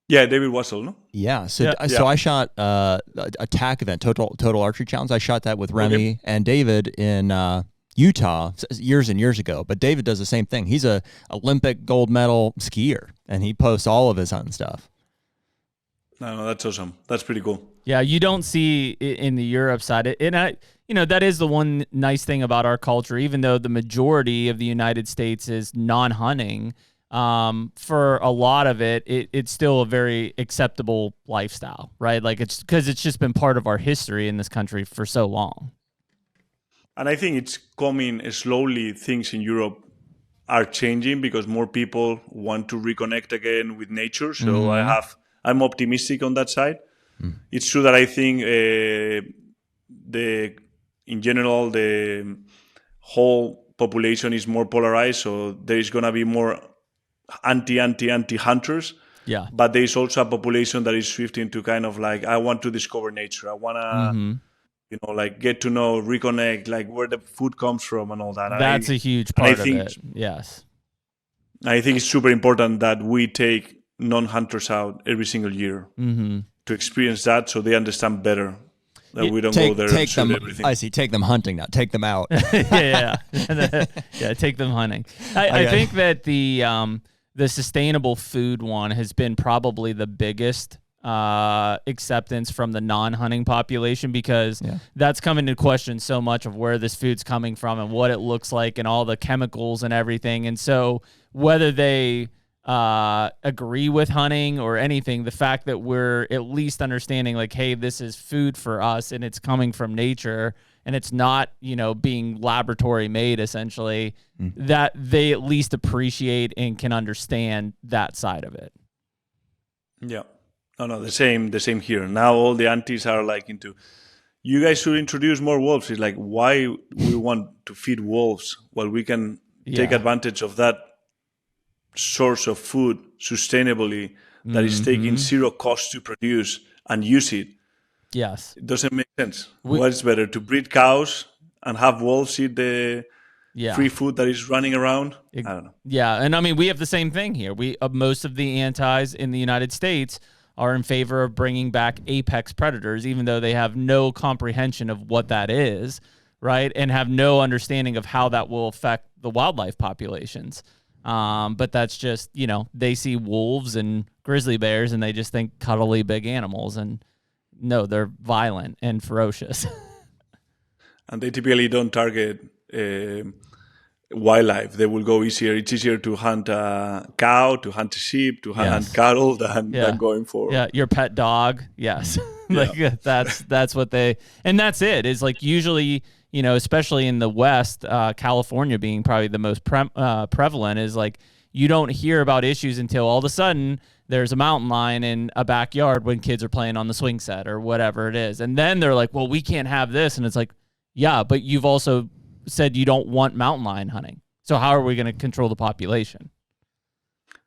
Yeah, David Wassel, no? Yeah. So I shot a TAC event, Total Archery Challenge. I shot that with Remy and David in Utah years and years ago. But David does the same thing. He's a Olympic gold medal skier, and he posts all of his hunting stuff. No, that's awesome. That's pretty cool. Yeah, you don't see in the Europe side. And that is the one nice thing about our culture, even though the majority of the United States is non-hunting. For a lot of it's still a very acceptable lifestyle, right? Like, it's because it's just been part of our history in this country for so long. And I think it's coming slowly. Things in Europe are changing because more people want to reconnect again with nature. So I'm optimistic on that side. It's true that I think in general the whole population is more polarized. So there is going to be more anti hunters. Yeah. But there is also a population that is shifting to kind of like, I want to discover nature. I want to, like get to know, reconnect, like where the food comes from and all that. That's a huge part of it. Yes. I think it's super important that we take non-hunters out every single year to experience that, so they understand better. That we don't go there and shoot everything. I see. Take them hunting, not take them out. Yeah. Take them hunting. I think that the sustainable food one has been probably the biggest acceptance from the non-hunting population, because that's come into question so much of where this food's coming from and what it looks like and all the chemicals and everything. And so whether they agree with hunting or anything, the fact that we're at least understanding like, hey, this is food for us and it's coming from nature and it's not, being laboratory made essentially, that they at least appreciate and can understand that side of it. Yeah. No, the same here. Now all the aunties are like into, you guys should introduce more wolves. It's like, why we want to feed wolves while we can take advantage of that source of food sustainably that is taking zero cost to produce and use it. Yes. It doesn't make sense. What's better, to breed cows and have wolves eat the free food that is running around? I don't know. Yeah, and I mean, we have the same thing here. Most of the antis in the United States are in favor of bringing back apex predators, even though they have no comprehension of what that is, right? And have no understanding of how that will affect the wildlife populations. But that's just, they see wolves and grizzly bears and they just think cuddly big animals, and no, they're violent and ferocious. And they typically don't target wildlife. They will go easier. It's easier to hunt a cow, to hunt a sheep, to hunt cattle than going for your pet dog. Yes. That's what and that's it. Is like usually, especially in the West, California being probably the most prevalent, is like you don't hear about issues until all of a sudden there's a mountain lion in a backyard when kids are playing on the swing set or whatever it is. And then they're like, well, we can't have this. And it's like, yeah, but you've also said you don't want mountain lion hunting. So how are we going to control the population?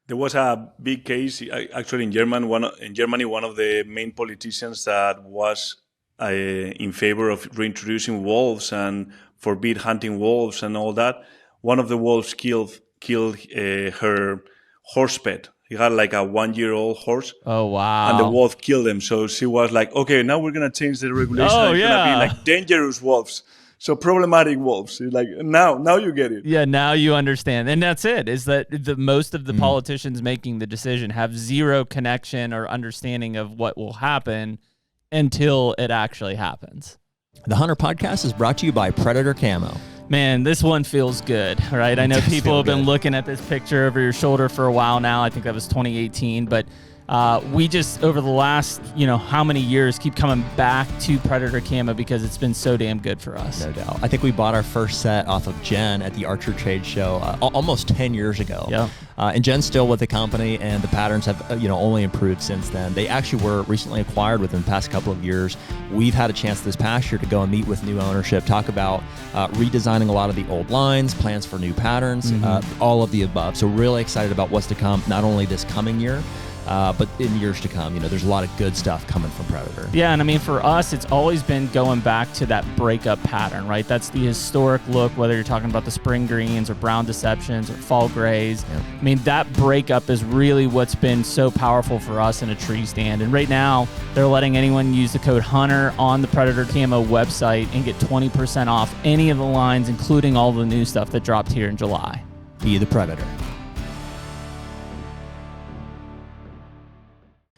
There was a big case actually in Germany. One of the main politicians that was in favor of reintroducing wolves and forbid hunting wolves and all that one of the wolves killed her horse pet. He had like a 1-year-old horse. Oh, wow. And the wolf killed him. So she was like, okay, now we're going to change the regulation. Oh, it's yeah. going to be like dangerous wolves. So problematic wolves. It's like, now you get it. Yeah, now you understand. And that's it, is that most of the politicians making the decision have zero connection or understanding of what will happen until it actually happens. The Hunter Podcast is brought to you by Predator Camo. Man, this one feels good, right? I know people have been looking at this picture over your shoulder for a while now. I think that was 2018, but we just, over the last, how many years, keep coming back to Predator Camo because it's been so damn good for us. No doubt. I think we bought our first set off of Jen at the Archery Trade Show almost 10 years ago. Yeah. And Jen's still with the company, and the patterns have only improved since then. They actually were recently acquired within the past couple of years. We've had a chance this past year to go and meet with new ownership, talk about redesigning a lot of the old lines, plans for new patterns, all of the above. So really excited about what's to come, not only this coming year, but in years to come. There's a lot of good stuff coming from Predator. Yeah, and I mean, for us, it's always been going back to that breakup pattern, right? That's the historic look, whether you're talking about the spring greens or brown deceptions or fall grays. Yeah. I mean, that breakup is really what's been so powerful for us in a tree stand. And right now, they're letting anyone use the code HUNTR on the Predator Camo website and get 20% off any of the lines, including all the new stuff that dropped here in July. Be the Predator.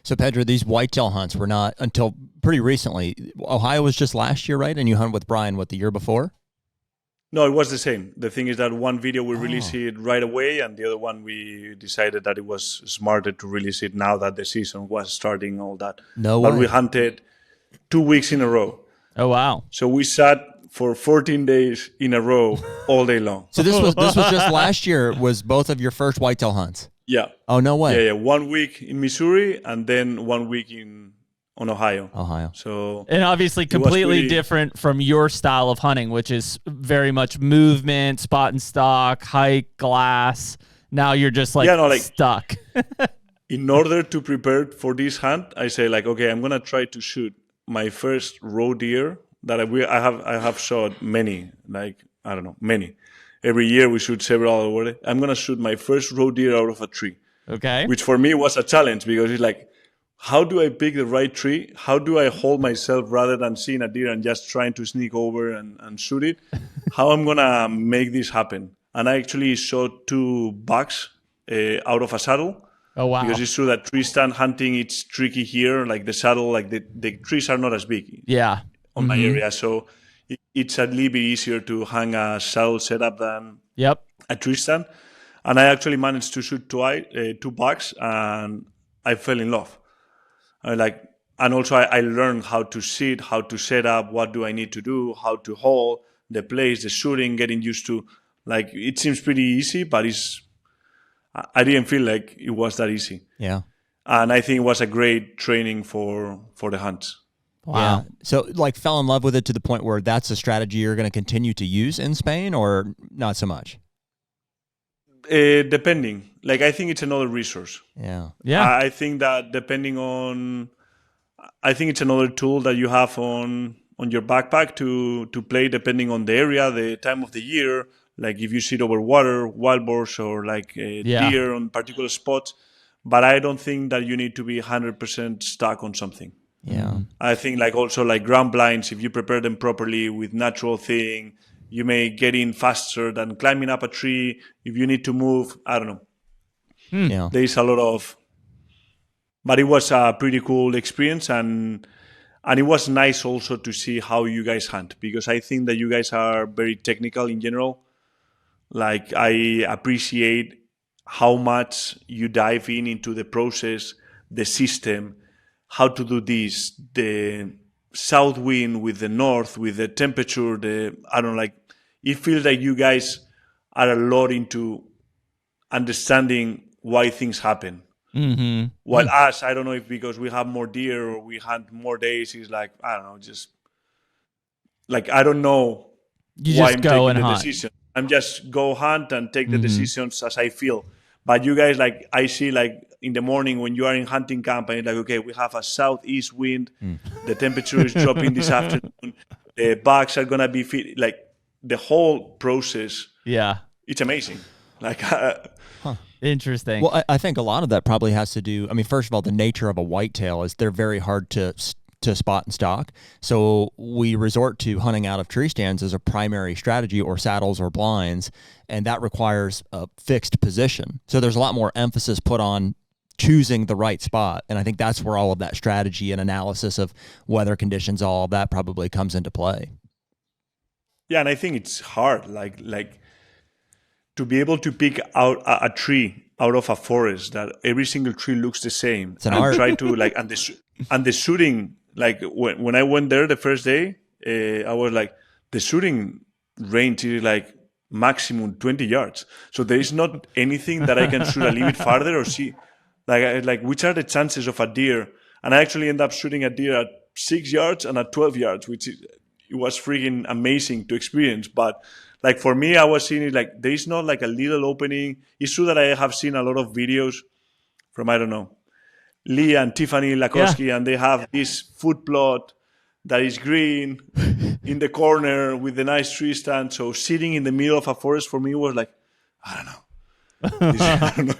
So, Pedro, these whitetail hunts were not until pretty recently. Ohio was just last year, right? And you hunted with Brian, the year before? No, it was the same. The thing is that one video we released it right away, and the other one we decided that it was smarter to release it now that the season was starting, all that. No way. But we hunted 2 weeks in a row. Oh, wow. So we sat for 14 days in a row all day long. So this was just last year, was both of your first whitetail hunts? Yeah. Oh, no way. Yeah. 1 week in Missouri and then 1 week on Ohio. So, and obviously completely different from your style of hunting, which is very much movement, spot and stock, hike, glass. Now you're just stuck. In order to prepare for this hunt, I say okay, I'm gonna try to shoot my first roe deer that I have shot many, many. Every year we shoot several already. I'm going to shoot my first roe deer out of a tree. Okay. Which for me was a challenge because it's like, how do I pick the right tree? How do I hold myself rather than seeing a deer and just trying to sneak over and shoot it? How I'm going to make this happen? And I actually shot 2 bucks out of a saddle. Oh, wow. Because it's true that tree stand hunting, it's tricky here. Like the saddle, the trees are not as big. Yeah. On my area. So it's a little bit easier to hang a saddle setup than a tree stand. And I actually managed to shoot 2 bucks, and I fell in love. And also I learned how to sit, how to set up, what do I need to do, how to hold the place, the shooting, getting used to. It seems pretty easy, but I didn't feel like it was that easy. Yeah. And I think it was a great training for the hunts. Wow. Yeah. So, fell in love with it to the point where that's a strategy you're going to continue to use in Spain, or not so much? Depending. I think it's another resource. Yeah. Yeah. I think that I think it's another tool that you have on your backpack to play depending on the area, the time of the year. If you sit over water, wild boars, or deer on particular spots. But I don't think that you need to be 100% stuck on something. Yeah. I think also ground blinds, if you prepare them properly with natural thing, you may get in faster than climbing up a tree. If you need to move, I don't know. Yeah. There's a lot of, but it was a pretty cool experience, and it was nice also to see how you guys hunt, because I think that you guys are very technical in general. I appreciate how much you dive into the process, the system, how to do this, the south wind with the north, with the temperature, it feels like you guys are a lot into understanding why things happen. Mm-hmm. While us, I don't know if because we have more deer or we hunt more days, it's I don't know, just I don't know why I'm taking the decision. I'm just go hunt and take the decisions as I feel. But you guys, I see in the morning when you are in hunting camp and it's okay, we have a southeast wind, the temperature is dropping this afternoon, the bucks are going to be fit, the whole process it's amazing. Like, Interesting. Well, I think a lot of that probably has to do. I mean, first of all, the nature of a whitetail is they're very hard to spot and stalk. So we resort to hunting out of tree stands as a primary strategy, or saddles or blinds, and that requires a fixed position. So there's a lot more emphasis put on choosing the right spot, and I think that's where all of that strategy and analysis of weather conditions, all of that probably comes into play. Yeah, and I think it's hard, like to be able to pick out a tree out of a forest that every single tree looks the same. It's an art. Try to like, and the shooting, like when I went there the first day, I was like, the shooting range is like maximum 20 yards. So there is not anything that I can shoot a little bit farther or see. Like which are the chances of a deer? And I actually end up shooting a deer at 6 yards and at 12 yards, which it was freaking amazing to experience. But like for me, I was seeing it like there is not like a little opening. It's true that I have seen a lot of videos from, I don't know, Lee and Tiffany Lakowski, and they have this food plot that is green in the corner with the nice tree stand. So sitting in the middle of a forest for me was like, I don't know. I don't know.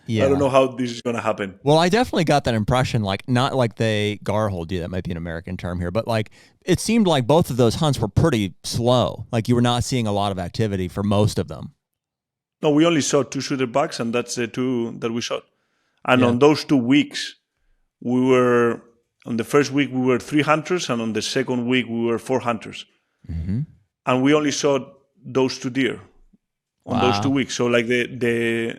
Yeah. I don't know how this is going to happen. Well, I definitely got that impression, like not like they garholed you. That might be an American term here, but like it seemed like both of those hunts were pretty slow. Like you were not seeing a lot of activity for most of them. No, we only saw 2 shooter bucks, and that's the 2 that we shot. And on those 2 weeks, on the first week we were 3 hunters, and on the second week we were 4 hunters. Mm-hmm. And we only saw those 2 deer on those 2 weeks. So like the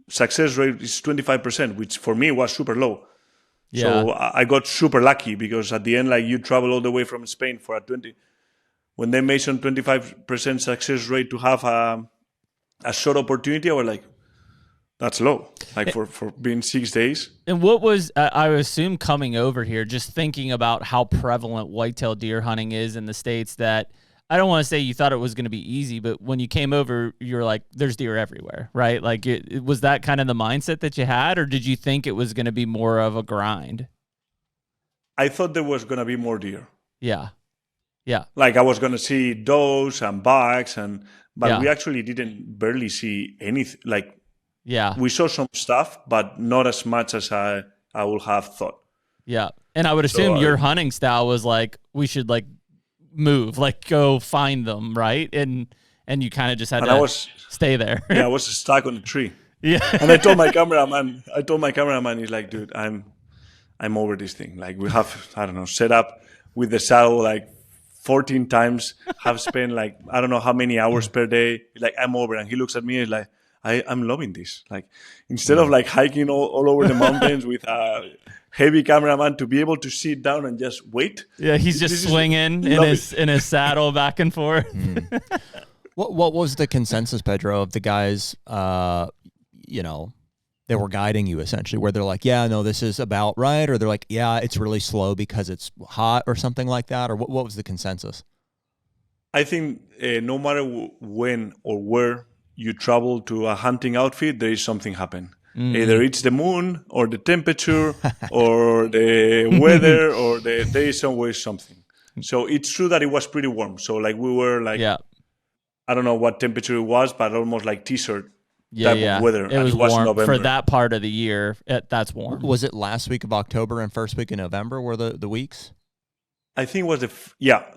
success rate is 25%, which for me was super low. Yeah. So I got super lucky because at the end, like you travel all the way from Spain for a 20. When they mentioned 25% success rate to have a short opportunity, I was like, that's low, like for being 6 days. And what was, I assume coming over here, just thinking about how prevalent whitetail deer hunting is in the States, that I don't want to say you thought it was going to be easy, but when you came over, you're like, there's deer everywhere, right? Like, was that kind of the mindset that you had, or did you think it was going to be more of a grind? I thought there was going to be more deer. Yeah. Yeah. Like I was going to see does and bucks, but we actually didn't barely see anything. Like, we saw some stuff, but not as much as I would have thought. Yeah. And I would assume your hunting style was like, we should like move, like go find them, right? And you kind of just had to stay there. Yeah, I was stuck on a tree. Yeah. And I told my cameraman, he's like, dude, I'm over this thing. Like we have, I don't know, set up with the saddle like 14 times, have spent like, I don't know how many hours per day. Like I'm over. And he looks at me and he's like, I'm loving this. Like instead of like hiking all over the mountains with a heavy cameraman, to be able to sit down and just wait. Yeah, he's just swinging in his saddle back and forth. What was the consensus, Pedro, of the guys? They were guiding you essentially, where they're like, yeah, no, this is about right, or they're like, yeah, it's really slow because it's hot, or something like that, or what was the consensus? I think no matter when or where you travel to a hunting outfit, there is something happen. Either it's the moon or the temperature or the weather or there is always something. So it's true that it was pretty warm. So like we were like, I don't know what temperature it was, but almost like t-shirt type of weather. It was warm November. For that part of the year. That's warm. Was it last week of October and first week of November were the weeks? I think it was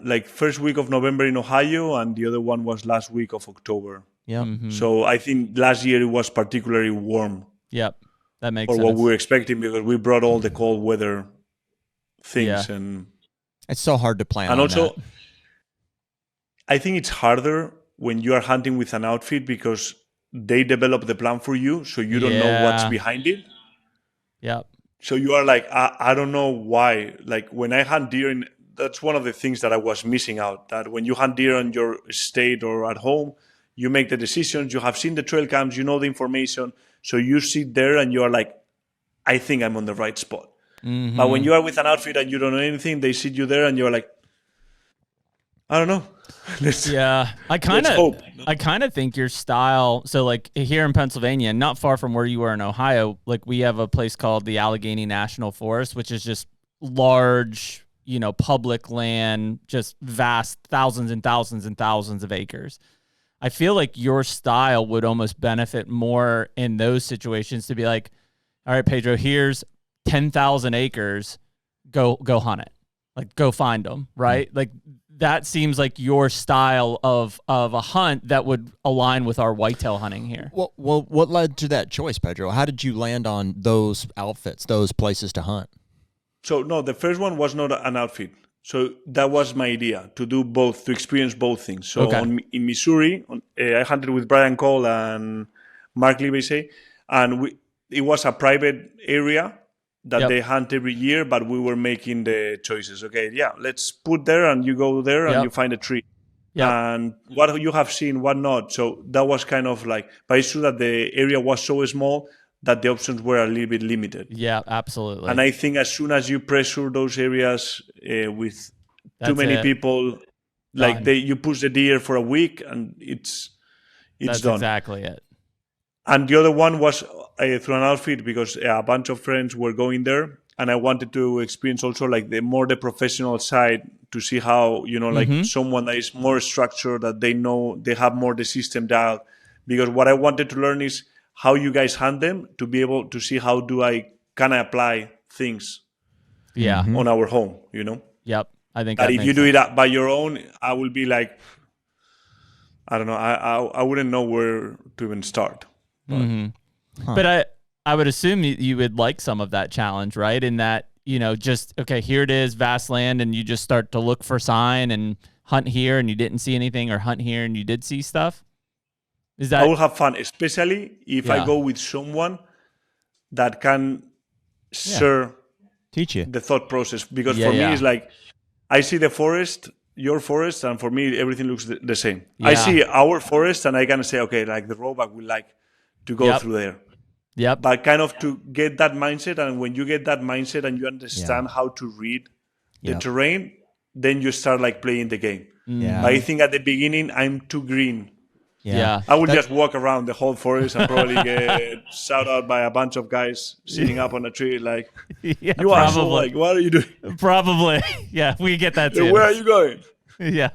like first week of November in Ohio, and the other one was last week of October. Yeah. Mm-hmm. So I think last year it was particularly warm. Yep, that makes sense. Or what we were expecting, because we brought all the cold weather things, and it's so hard to plan. And also, I think it's harder when you are hunting with an outfit because they develop the plan for you, so you don't know what's behind it. Yep. So you are like, I don't know why. Like when I hunt deer, that's one of the things that I was missing out. That when you hunt deer on your estate or at home, you make the decisions. You have seen the trail cams. You know the information. So you sit there and you are like, I think I'm on the right spot. Mm-hmm. But when you are with an outfit and you don't know anything, they sit you there and you're like, I don't know. I kind of think your style. So like here in Pennsylvania, not far from where you were in Ohio, like we have a place called the Allegheny National Forest, which is just large, public land, just vast, thousands and thousands and thousands of acres. I feel like your style would almost benefit more in those situations to be like, all right, Pedro, here's 10,000 acres. Go hunt it. Like, go find them, right? Mm-hmm. Like, that seems like your style of a hunt that would align with our whitetail hunting here. Well, what led to that choice, Pedro? How did you land on those outfits, those places to hunt? So, no, the first one was not an outfit. So that was my idea, to do both, to experience both things. So in Missouri, I hunted with Brian Cole and Mark Livesey, and it was a private area that they hunt every year, but we were making the choices. Okay, yeah, let's put there, and you go there and you find a tree. And what you have seen, what not. So that was kind of like, but it's true that the area was so small that the options were a little bit limited. Yeah, absolutely. And I think as soon as you pressure those areas with too many people, like you push the deer for a week and it's That's done. Exactly it. And the other one was through an outfit because a bunch of friends were going there, and I wanted to experience also like the professional side to see how, like someone that is more structured, that they know, they have more the system dialed. Because what I wanted to learn is how you guys hunt them, to be able to see how can I apply things on our home, Yep. I think that if you do it by your own, I will be like, I don't know, I wouldn't know where to even start. But I would assume you would like some of that challenge, right? In that, just, okay, here it is, vast land, and you just start to look for sign and hunt here and you didn't see anything, or hunt here and you did see stuff. I will have fun, especially if I go with someone that can share teach you the thought process. Because for me, it's like, I see the forest, your forest, and for me, everything looks the same. Yeah. I see our forest, and I can say, okay, like the rollback will like to go through there. Yep. But kind of to get that mindset, and when you get that mindset and you understand how to read the terrain, then you start like playing the game. Yeah. But I think at the beginning, I'm too green. Yeah. I will just walk around the whole forest and probably get shouted out by a bunch of guys sitting up on a tree like, you asshole, like, what are you doing? Probably. Yeah, we get that too. Where are you going? Yeah.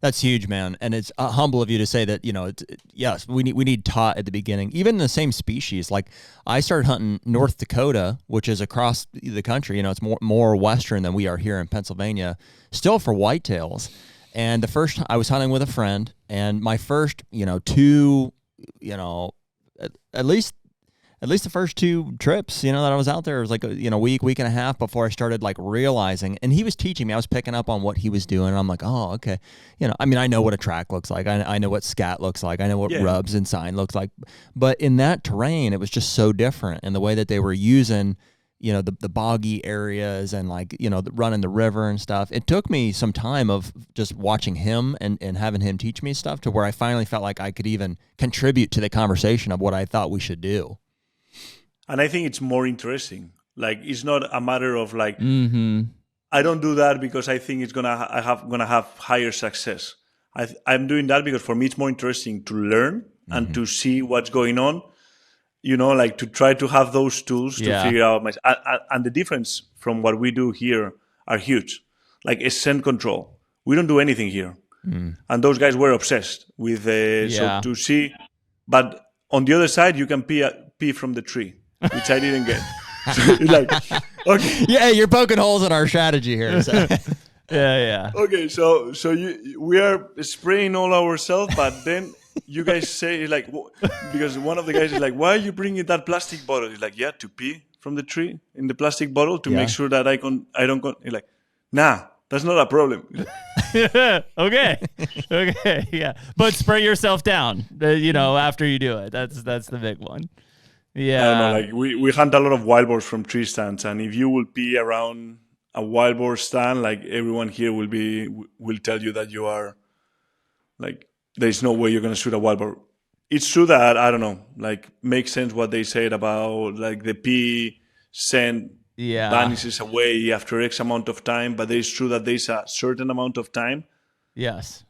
That's huge, man. And it's humble of you to say that, yes, we need taught at the beginning. Even in the same species, like I started hunting North Dakota, which is across the country. It's more western than we are here in Pennsylvania, still for whitetails. And the first, I was hunting with a friend, and my first, two, at least the first two trips, that I was out there, it was like a week and a half before I started like realizing, and he was teaching me, I was picking up on what he was doing, and I'm like, oh, okay. I know what a track looks like. I know what scat looks like. I know what rubs and sign looks like. But in that terrain, it was just so different. And the way that they were using, the boggy areas and like, running the river and stuff. It took me some time of just watching him and having him teach me stuff to where I finally felt like I could even contribute to the conversation of what I thought we should do. And I think it's more interesting. Like, it's not a matter of like, I don't do that because I think it's gonna have higher success. I'm doing that because for me it's more interesting to learn and to see what's going on. Like to try to have those tools to figure out and the difference from what we do here are huge. Like a scent control, we don't do anything here, and those guys were obsessed with so to see. But on the other side, you can pee from the tree, which I didn't get. So it's like, okay, yeah, you're poking holes in our strategy here. So. Yeah. Okay, so we are spraying all ourselves, but then you guys say like, because one of the guys is like, why are you bringing that plastic bottle? He's like, to pee from the tree in the plastic bottle to make sure that I don't. He's like, nah, that's not a problem. Okay, yeah, but spray yourself down, after you do it. That's the big one. Yeah, I don't know. Like we hunt a lot of wild boars from tree stands, and if you will pee around a wild boar stand, like everyone here will tell you that you are like, there's no way you're going to shoot a wild boar. It's true that, I don't know, like makes sense what they said about like the pee scent vanishes away after X amount of time, but it's true that there's a certain amount of time. Yes.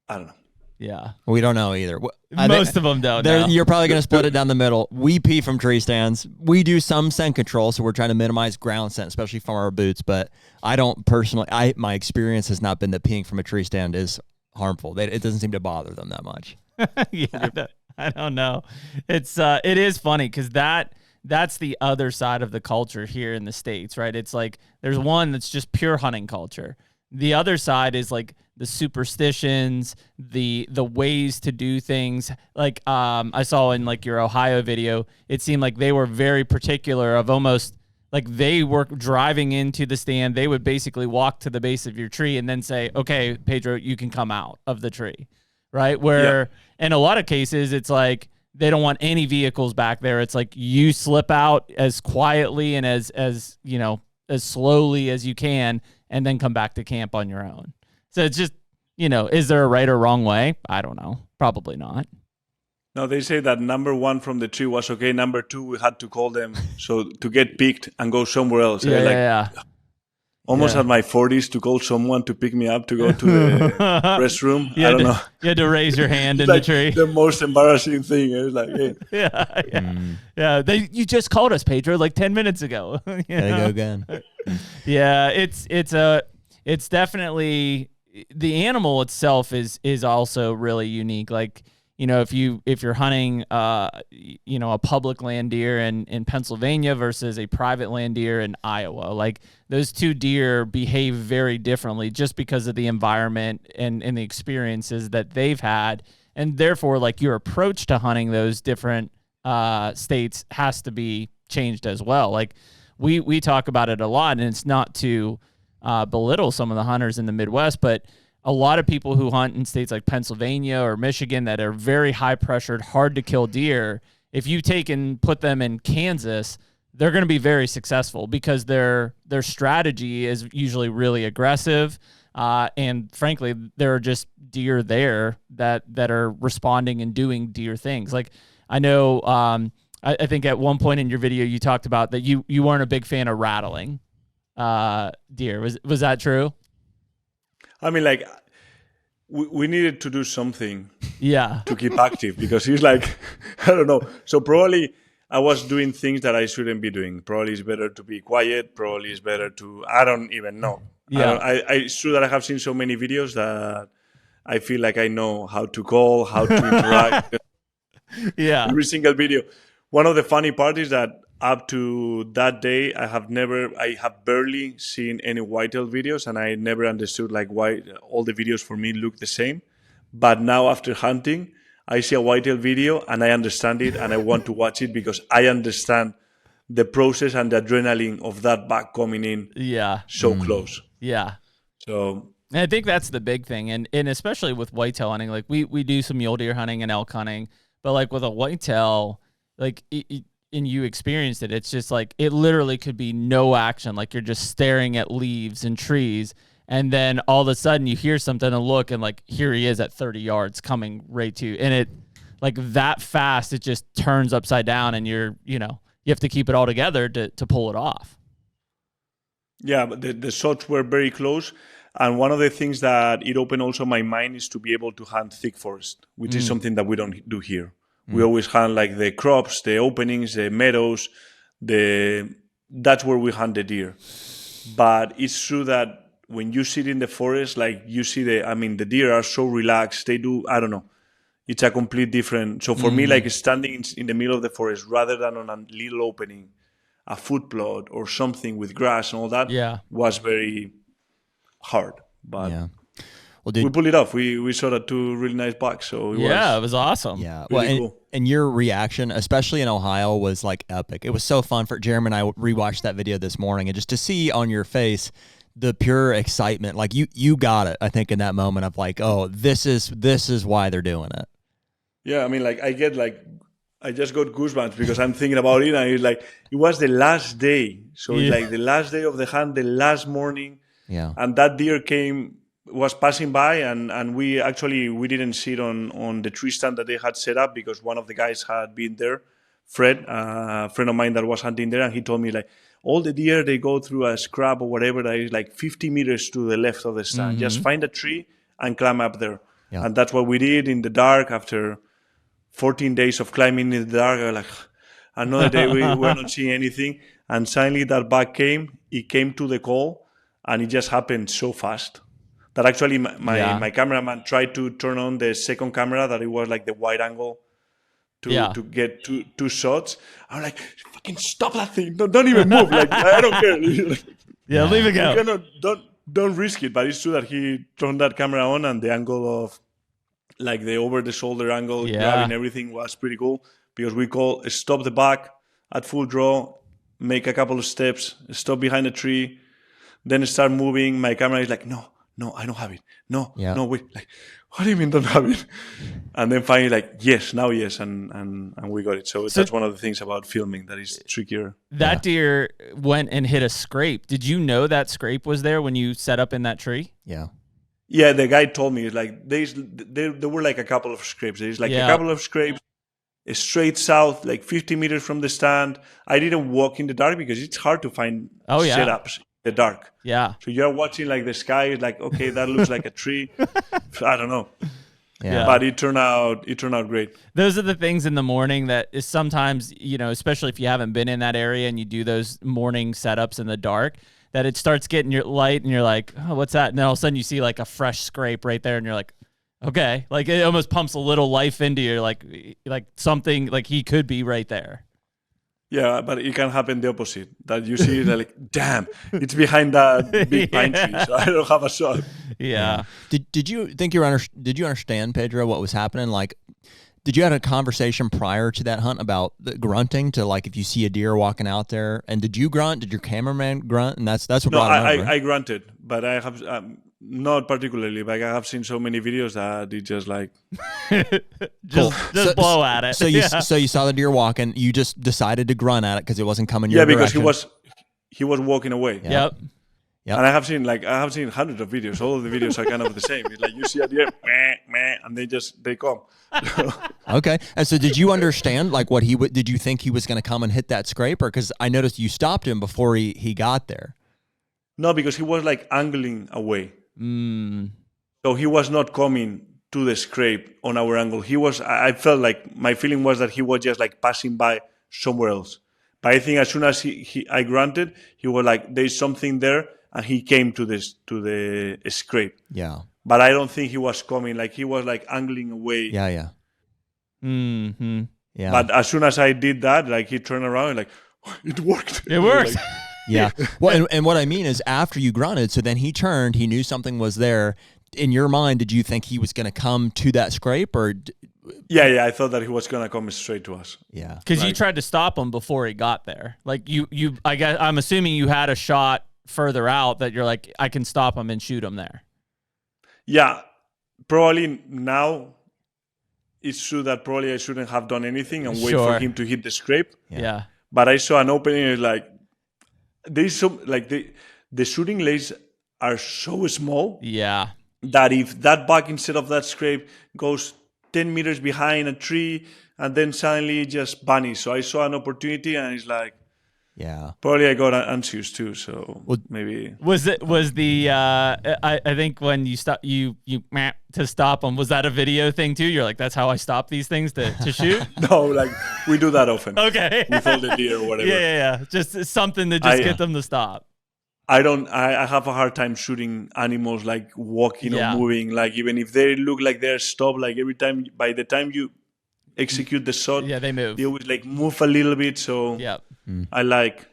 I don't know. Yeah. We don't know either. Most of them don't know. You're probably going to split it down the middle. We pee from tree stands. We do some scent control, so we're trying to minimize ground scent, especially from our boots. But I don't personally, my experience has not been that peeing from a tree stand is harmful. It doesn't seem to bother them that much. Yeah, I don't know. It is funny because that's the other side of the culture here in the States, right? It's like there's one that's just pure hunting culture. The other side is like the superstitions, the ways to do things. Like I saw in like your Ohio video, it seemed like they were very particular of almost like they were driving into the stand. They would basically walk to the base of your tree and then say, okay, Pedro, you can come out of the tree, right? Where in a lot of cases, it's like they don't want any vehicles back there. It's like you slip out as quietly and as you know, as slowly as you can and then come back to camp on your own. So it's just, you know, is there a right or wrong way? I don't know. Probably not. No, they say that number one from the tree was okay. Number two, we had to call them so to get picked and go somewhere else. Yeah. Almost at my 40s to call someone to pick me up to go to the restroom. I don't know. You had to raise your hand in like the tree. The most embarrassing thing. It was like, hey. Yeah. You just called us, Pedro, like 10 minutes ago. There you go again. Yeah, it's definitely the animal itself is also really unique. Like, you know, if you're hunting you know, a public land deer in Pennsylvania versus a private land deer in Iowa, like those two deer behave very differently just because of the environment and the experiences that they've had. And therefore, like your approach to hunting those different states has to be changed as well. Like we talk about it a lot, and it's not to belittle some of the hunters in the Midwest, but a lot of people who hunt in states like Pennsylvania or Michigan that are very high pressured, hard to kill deer, if you take and put them in Kansas, they're going to be very successful because their strategy is usually really aggressive. And frankly, there are just deer there that are responding and doing deer things. Like I know, I think at one point in your video, you talked about that you weren't a big fan of rattling deer. Was that true? I mean, like, we needed to do something to keep active because he's like, I don't know. So probably I was doing things that I shouldn't be doing. Probably it's better to be quiet. Probably it's better to, I don't even know. Yeah. It's true that I have seen so many videos that I feel like I know how to call, how to interact. Every single video. One of the funny parts is that up to that day, I have barely seen any whitetail videos, and I never understood like why all the videos for me look the same. But now after hunting, I see a whitetail video and I understand it and I want to watch it because I understand the process and the adrenaline of that buck coming in so close. Yeah. So and I think that's the big thing. And especially with whitetail hunting, like we do some mule deer hunting and elk hunting, but like with a whitetail, like and you experienced it, it's just like it literally could be no action. Like you're just staring at leaves and trees. And then all of a sudden you hear something and look and like, here he is at 30 yards coming right to you. And it like that fast, it just turns upside down and you have to keep it all together to pull it off. Yeah, but the shots were very close. And one of the things that it opened also my mind is to be able to hunt thick forest, which is something that we don't do here. We always hunt like the crops, the openings, the meadows, that's where we hunt the deer. But it's true that when you sit in the forest, like you see the deer are so relaxed. They do, I don't know. It's a complete different. So for me, like standing in the middle of the forest rather than on a little opening, a food plot or something with grass and all that was very hard. But well, we pulled it off. We saw the two really nice bucks. So it was awesome. Yeah. Really cool. And your reaction, especially in Ohio, was like epic. It was so fun for Jeremy and I rewatched that video this morning, and just to see on your face the pure excitement, like you got it. I think in that moment of like, oh, this is why they're doing it. Yeah, I mean, like I just got goosebumps because I'm thinking about it, and it's like it was the last day. So it's like the last day of the hunt, the last morning. Yeah. And that deer was passing by, and we didn't sit on the tree stand that they had set up because one of the guys had been there, Fred, a friend of mine that was hunting there, and he told me like all the deer, they go through a scrub or whatever that is like 50 meters to the left of the stand. Just find a tree and climb up there. Yeah. And that's what we did in the dark. After 14 days of climbing in the dark, like another day we were not seeing anything, and suddenly that buck came. It came to the call, and it just happened so fast that actually my cameraman tried to turn on the second camera, that it was like the wide angle to get two shots. I'm like, fucking stop that thing. Don't even move. Like, I don't care. Leave it go. You cannot, don't risk it. But it's true that he turned that camera on, and the angle of like the over the shoulder angle, grabbing everything was pretty cool, because we call stop the back at full draw, make a couple of steps, stop behind a tree, then start moving. My camera is like, no, I don't have it. No, wait. Like, what do you mean don't have it? And then finally, like, yes, and we got it. So that's one of the things about filming that is trickier. That deer went and hit a scrape. Did you know that scrape was there when you set up in that tree? Yeah. Yeah, the guy told me, like, there were like a couple of scrapes. There's like a couple of scrapes straight south, like 50 meters from the stand. I didn't walk in the dark because it's hard to find setups in the dark. Yeah. So you're watching like the sky, like, okay, that looks like a tree. I don't know. Yeah. But it turned out great. Those are the things in the morning that is sometimes, especially if you haven't been in that area and you do those morning setups in the dark, that it starts getting your light and you're like, oh, what's that? And then all of a sudden you see like a fresh scrape right there and you're like, okay. Like it almost pumps a little life into you, like something like he could be right there. Yeah, but it can happen the opposite. That you see like, damn, it's behind that big pine tree, so I don't have a shot. Yeah. Did you think did you understand, Pedro, what was happening? Like, did you have a conversation prior to that hunt about the grunting to, like, if you see a deer walking out there, and did you grunt? Did your cameraman grunt? And that's what brought it over, right? I grunted, but I have not particularly. Like, I have seen so many videos that it just like just blow at it. So you saw the deer walking, you just decided to grunt at it because it wasn't coming your direction. Because he was walking away. Yep. And I have seen hundreds of videos. All of the videos are kind of the same. It's like you see a deer, and they come. Okay. And so did you understand like what did you think he was going to come and hit that scrape? Or because I noticed you stopped him before he got there. No, because he was like angling away. So he was not coming to the scrape on our angle. I felt like my feeling was that he was just like passing by somewhere else. But I think as soon as I grunted, he was like, there's something there. And he came to the scrape. Yeah. But I don't think he was coming. Like, he was like angling away. Yeah. Mm-hmm. Yeah. But as soon as I did that, like, he turned around and like, oh, it worked. It worked. Like, yeah. Well, and what I mean is after you grunted, so then he turned, he knew something was there. In your mind, did you think he was going to come to that scrape or? Yeah. I thought that he was going to come straight to us. Yeah. Because you tried to stop him before he got there. Like I guess I'm assuming you had a shot further out that you're like, I can stop him and shoot him there. Yeah, probably now it's true that probably I shouldn't have done anything and wait for him to hit the scrape. Yeah. But I saw an opening, like, there's some, like, the shooting lanes are so small. Yeah. That if that buck, instead of that scrape, goes 10 meters behind a tree and then suddenly just vanishes. So I saw an opportunity and it's like, yeah. Probably I got anxious too, so maybe. Was the I think when you stop you to stop them, was that a video thing too? You're like, that's how I stop these things to shoot? No, like we do that often. Okay. With all the deer or whatever. Yeah. Just something to just get them to stop. I have a hard time shooting animals like walking or moving. Like even if they look like they're stopped, like by the time you execute the shot, they move. They always like move a little bit. So I like.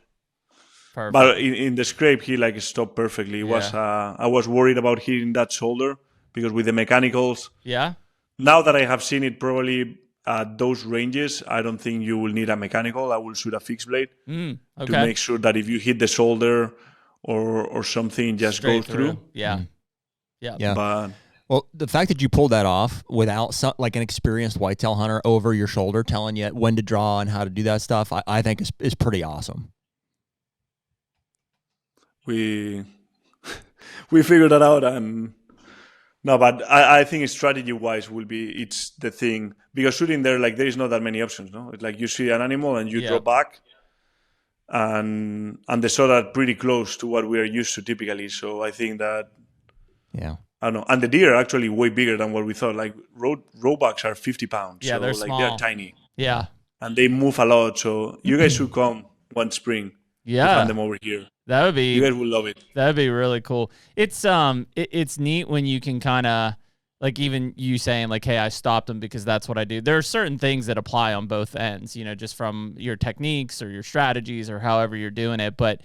Perfect. But in the scrape, he like stopped perfectly. It was I was worried about hitting that shoulder because with the mechanicals. Yeah. Now that I have seen it, probably at those ranges, I don't think you will need a mechanical. I will shoot a fixed blade to make sure that if you hit the shoulder or something, just go through. Yeah. Yeah. But. Well, the fact that you pulled that off without like an experienced whitetail hunter over your shoulder telling you when to draw and how to do that stuff, I think is pretty awesome. We figured that out, and no, but I think strategy-wise it's the thing, because shooting there, like, there is not that many options, no? It's like you see an animal and you draw back, and the shots are pretty close to what we are used to typically. So I think that I don't know. And the deer are actually way bigger than what we thought. Like roebucks are 50 pounds. Yeah, so they're like small. they're tiny. Yeah. And they move a lot. So you guys should come one spring. hunt them over here. That would be. You guys will love it. That would be really cool. It's it's neat when you can kind of like even you saying like, hey, I stopped them because that's what I do. There are certain things that apply on both ends, you know, just from your techniques or your strategies or however you're doing it. But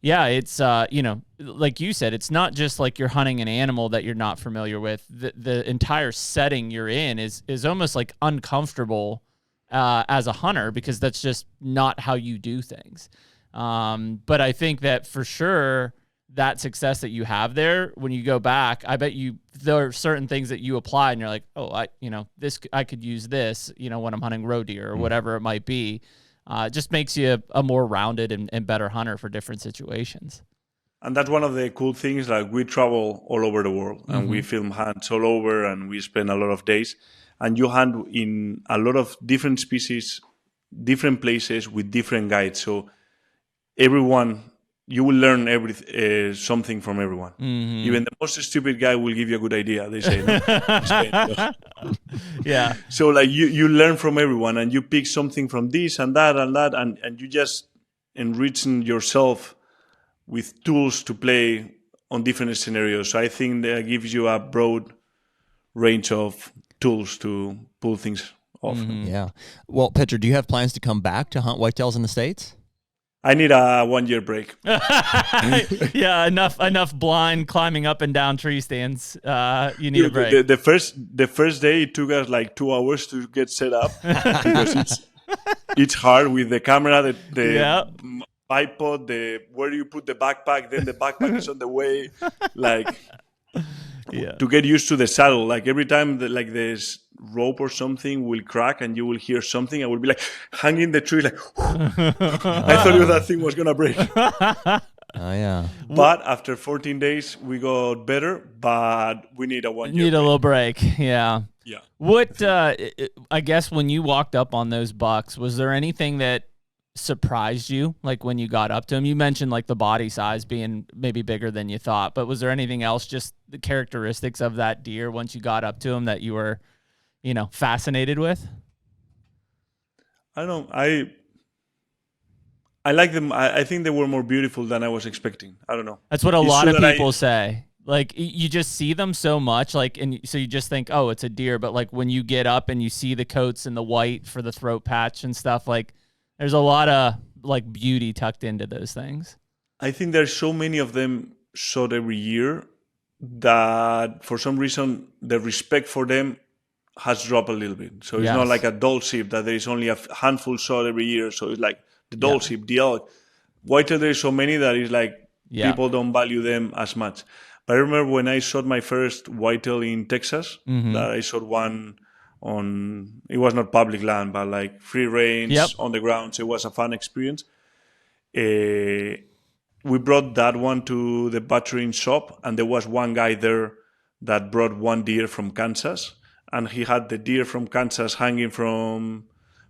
yeah, it's you know, like you said, it's not just like you're hunting an animal that you're not familiar with. The entire setting you're in is almost like uncomfortable as a hunter because that's just not how you do things. But I think that for sure that success that you have there, when you go back, I bet there are certain things that you apply and you're like, oh, I could use this, you know, when I'm hunting roe deer or whatever it might be. It just makes you a more rounded and better hunter for different situations. And that's one of the cool things. Like we travel all over the world and we film hunts all over and we spend a lot of days. And you hunt in a lot of different species, different places with different guides. So you will learn something from everyone. Even the most stupid guy will give you a good idea, they say. No? Yeah. So like you learn from everyone and you pick something from this and that and you just enriching yourself with tools to play on different scenarios. So I think that gives you a broad range of tools to pull things off. Yeah. Well, Pedro, do you have plans to come back to hunt whitetails in the States? I need a 1 year break. Yeah, enough blind climbing up and down tree stands. You need a break. The first day it took us like 2 hours to get set up because it's hard with the camera, the bipod, where you put the backpack, then the backpack is on the way, like to get used to the saddle. Like every time this rope or something will crack and you will hear something, I will be like hanging the tree like I thought that thing was gonna break. Oh yeah. But after 14 days we got better, but we need a 1 year Need break. a little break. Yeah. Yeah. What I guess when you walked up on those bucks, was there anything that surprised you, like when you got up to them? You mentioned like the body size being maybe bigger than you thought, but was there anything else, just the characteristics of that deer once you got up to him that you were, you know, fascinated with? I don't know. I like them. I think they were more beautiful than I was expecting. I don't know. That's what a lot of people say. Like you just see them so much, like, and so you just think, oh, it's a deer. But like when you get up and you see the coats and the white for the throat patch and stuff, like there's a lot of like beauty tucked into those things. I think there's so many of them shot every year that for some reason the respect for them has dropped a little bit. So it's not like a doll sheep that there is only a handful shot every year. So it's like the doll sheep, the elk. Whitetail, there is so many that it's like people don't value them as much. But I remember when I shot my first whitetail in Texas, that I shot one on, it was not public land, but like free range on the ground. So it was a fun experience. We brought that one to the butchering shop, and there was one guy there that brought one deer from Kansas, and he had the deer from Kansas hanging from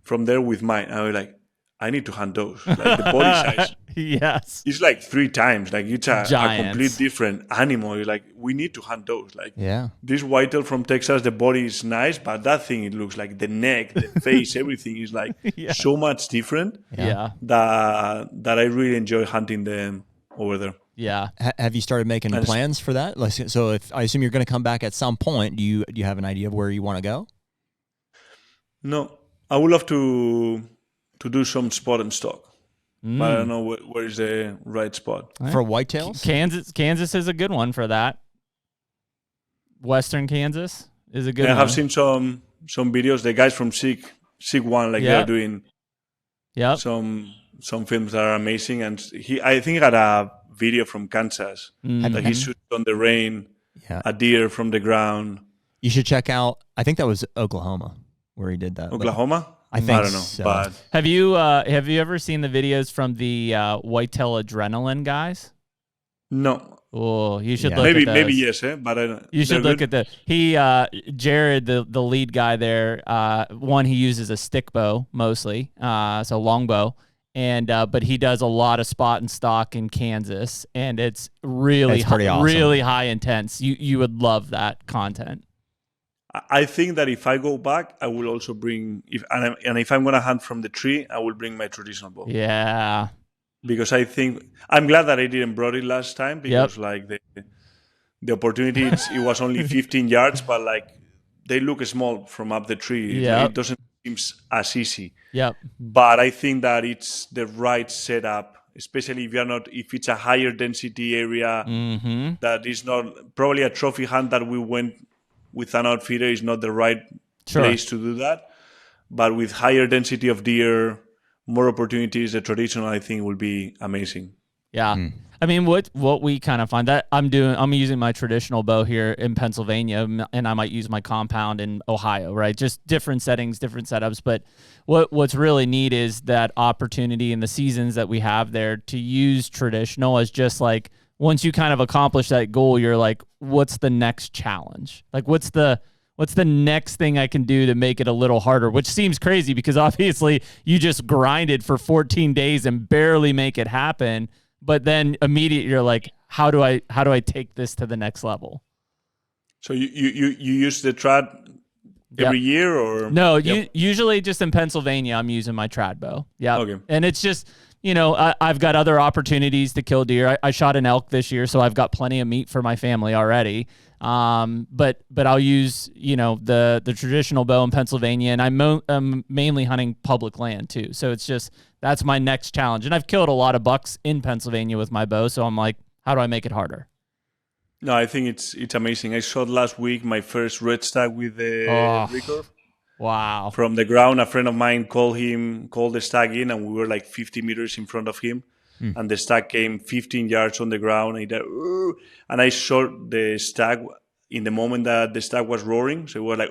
there with mine. I was like, I need to hunt those. Like the body size, it's like 3 times. Like it's a complete different animal. You're like, we need to hunt those. Like this whitetail from Texas, the body is nice, but that thing, it looks like the neck, the face, everything is like so much different. That I really enjoy hunting them over there. Yeah. Have you started making plans for that? Like, so if I assume you're going to come back at some point, do you have an idea of where you want to go? No, I would love to do some spot and stock, but I don't know where is the right spot for whitetails. Kansas is a good one for that. Western Kansas is a good one. I have seen some videos. The guys from Sig One, like they're doing some films that are amazing. And I think he had a video from Kansas that he shoots on the rain, a deer from the ground. You should check out. I think that was Oklahoma where he did that. Oklahoma. I don't know. So. But have you ever seen the videos from the Whitetail Adrenaline guys? No. Oh, you should look at those. Maybe yes, but I don't. You should look at the Jared, the lead guy there. One, he uses a stick bow mostly, so longbow, and but he does a lot of spot and stock in Kansas, and it's really awesome. Really high intense. You would love that content. I think that if I go back, I will also bring if I'm gonna hunt from the tree, I will bring my traditional bow. Yeah, because I think I'm glad that I didn't brought it last time, because like the opportunity, it was only 15 yards, but like they look small from up the tree. It doesn't seem as easy. But I think that it's the right setup, especially if it's a higher density area, that is not probably a trophy hunt that we went with an outfitter is not the right place to do that. But with higher density of deer, more opportunities, the traditional, I think, will be amazing. I mean, what we kind of find that I'm using my traditional bow here in Pennsylvania, and I might use my compound in Ohio, right? Just different settings, different setups. But what's really neat is that opportunity in the seasons that we have there to use traditional as just like, once you kind of accomplish that goal, you're like, what's the next challenge? Like, what's the next thing I can do to make it a little harder? Which seems crazy because obviously you just grinded for 14 days and barely make it happen. But then immediately you're like, how do I take this to the next level? So you use the trad every year, or no? Usually just in Pennsylvania, I'm using my trad bow. Okay. And it's just, I've got other opportunities to kill deer. I shot an elk this year, so I've got plenty of meat for my family already. But I'll use the traditional bow in Pennsylvania, and I'm mainly hunting public land too. So it's just, that's my next challenge. And I've killed a lot of bucks in Pennsylvania with my bow, so I'm like, how do I make it harder? No, I think it's amazing. I shot last week my first red stag with the recurve. Wow. From the ground, a friend of mine called the stag in, and we were like 50 meters in front of him. And the stag came 15 yards on the ground, and I shot the stag in the moment that the stag was roaring. So it was like,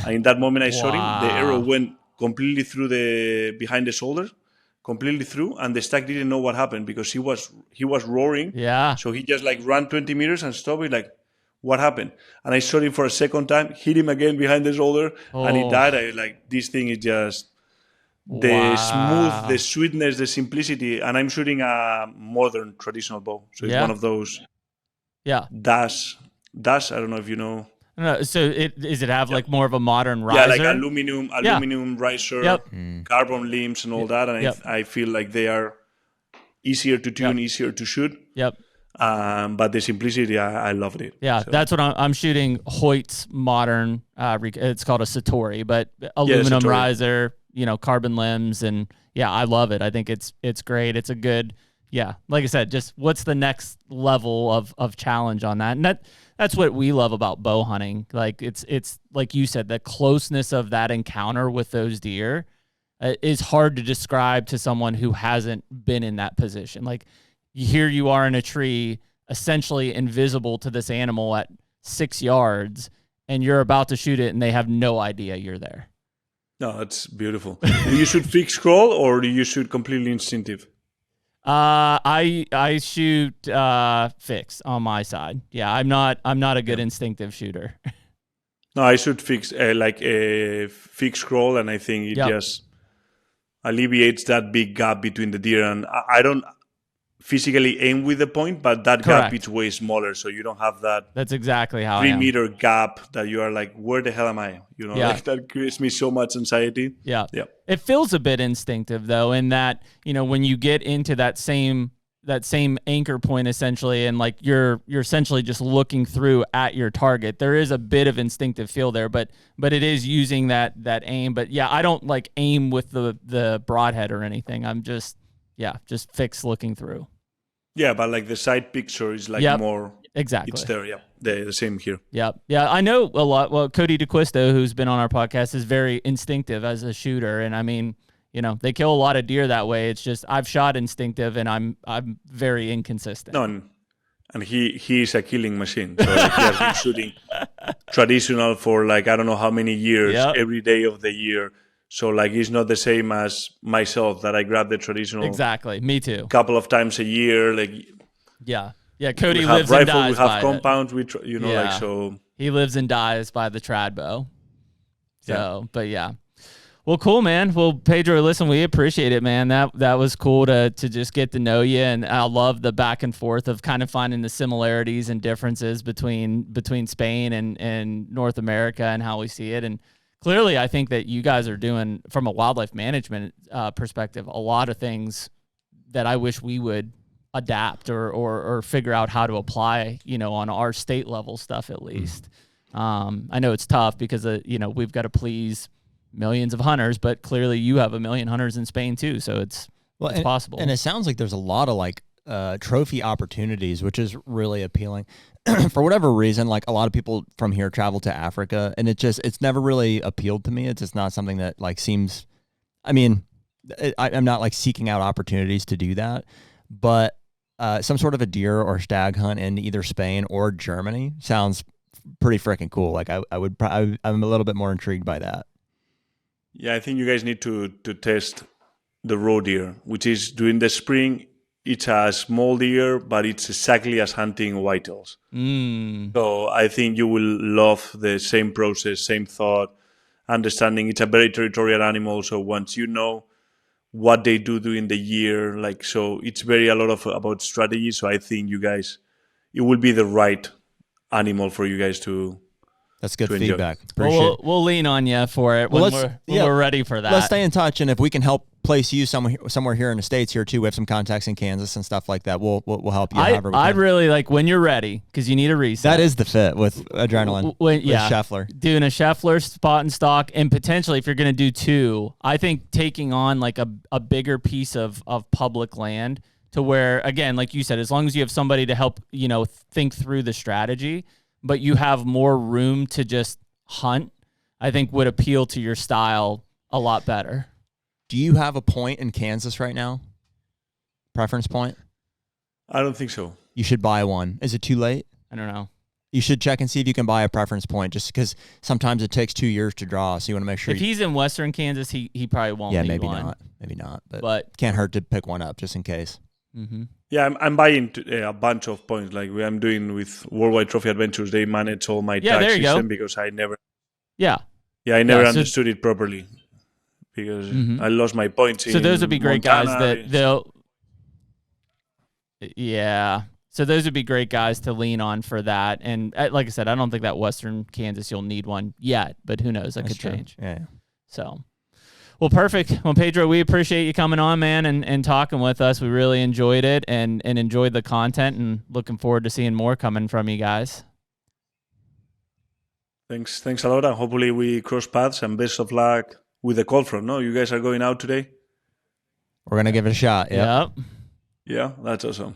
and in that moment I shot him. The arrow went completely through behind the shoulder, completely through, and the stag didn't know what happened because he was roaring. So he just like ran 20 meters and stopped it, like, what happened? And I shot him for a second time, hit him again behind the shoulder, and he died. I like, this thing is just the smooth, the sweetness, the simplicity. And I'm shooting a modern traditional bow. So it's one of those dash. I don't know if you know. No, so does it have like more of a modern riser? Yeah, like aluminum riser, carbon limbs and all that. And I feel like they are easier to tune, easier to shoot. But the simplicity, I loved it. Yeah, so that's what I'm shooting. Hoyt's modern, it's called a Satori, but aluminum riser, carbon limbs, and I love it. I think it's great. It's a good, like I said, just what's the next level of challenge on that? And that's what we love about bow hunting. Like it's like you said, the closeness of that encounter with those deer is hard to describe to someone who hasn't been in that position. Like, here you are in a tree, essentially invisible to this animal at 6 yards, and you're about to shoot it, and they have no idea you're there. No, that's beautiful. Do you shoot fixed scroll, or do you shoot completely instinctive? I shoot fixed on my side. Yeah, I'm not a good instinctive shooter. No, I shoot fixed, like a fixed scroll, and I think it just alleviates that big gap between the deer. And I don't physically aim with the point, but that gap is way smaller, so you don't have that. That's exactly how 3 meter gap that you are like, where the hell am I? Like that creates me so much anxiety. It feels a bit instinctive though, in that when you get into that same anchor point essentially, and like you're essentially just looking through at your target, there is a bit of instinctive feel there, but it is using that aim. But I don't like aim with the broadhead or anything. I'm just fixed looking through. Yeah, but like the side picture is like more. Exactly. It's there, the same here. Yeah, I know a lot. Well, Cody DeQuisto, who's been on our podcast, is very instinctive as a shooter. And I mean, they kill a lot of deer that way. It's just, I've shot instinctive and I'm very inconsistent. No, and he is a killing machine. So like, he has been shooting traditional for like, I don't know how many years, every day of the year. So like, it's not the same as myself that I grab the traditional. Exactly. Me too. Couple of times a year. Like, Cody lives and dies by it. We have compounds, like, so. He lives and dies by the trad bow. So, but well, cool, man. Well, Pedro, listen, we appreciate it, man. That was cool to just get to know you. And I love the back and forth of kind of finding the similarities and differences between Spain and North America and how we see it. And clearly, I think that you guys are doing, from a wildlife management perspective, a lot of things that I wish we would adapt or figure out how to apply, on our state level stuff at least. I know it's tough because, we've got to please millions of hunters, but clearly you have 1 million hunters in Spain too. So it's possible. And it sounds like there's a lot of trophy opportunities, which is really appealing. For whatever reason, like a lot of people from here travel to Africa, and it's never really appealed to me. It's just not something that seems, I'm not seeking out opportunities to do that, but some sort of a deer or stag hunt in either Spain or Germany sounds pretty freaking cool. Like I'm a little bit more intrigued by that. Yeah, I think you guys need to test the roe deer, which is during the spring. It's a small deer, but it's exactly as hunting whitetails. So I think you will love the same process, same thought, understanding it's a very territorial animal. So once you know what they do during the year, so it's a lot about strategy. So I think it will be the right animal for you guys to. That's good enjoy. feedback. We'll lean on you for it when we're ready for that. Let's stay in touch, and if we can help place you somewhere here in the States here too, we have some contacts in Kansas and stuff like that. We'll help you. I'd really like when you're ready, because you need a reset. That is the fit with adrenaline. With Scheffler. Doing a Scheffler spot and stock, and potentially if you're going to do 2, I think taking on a bigger piece of public land to where, again, like you said, as long as you have somebody to help, think through the strategy, but you have more room to just hunt, I think would appeal to your style a lot better. Do you have a point in Kansas right now? Preference point? I don't think so. You should buy one. Is it too late? I don't know. You should check and see if you can buy a preference point, just because sometimes it takes 2 years to draw, so you want to make sure. If he's in Western Kansas, he probably won't. Yeah, need maybe one. not. Maybe not. But can't hurt to pick one up just in case. Mm-hmm. Yeah, I'm buying a bunch of points like I'm doing with Worldwide Trophy Adventures. They manage all my tag system because I never. Yeah. Yeah, I never understood it properly because I lost my points. So those would be great guys Montana. they'll. Yeah. So those would be great guys to lean on for that. And like I said, I don't think that Western Kansas you'll need one yet, but who knows? That could change. Yeah. So, well, perfect. Well, Pedro, we appreciate you coming on, man, and talking with us. We really enjoyed it and enjoyed the content, and looking forward to seeing more coming from you guys. Thanks a lot. And hopefully we cross paths, and best of luck with the cold front. No, you guys are going out today? We're going to give it a shot. Yep. Yeah, that's awesome.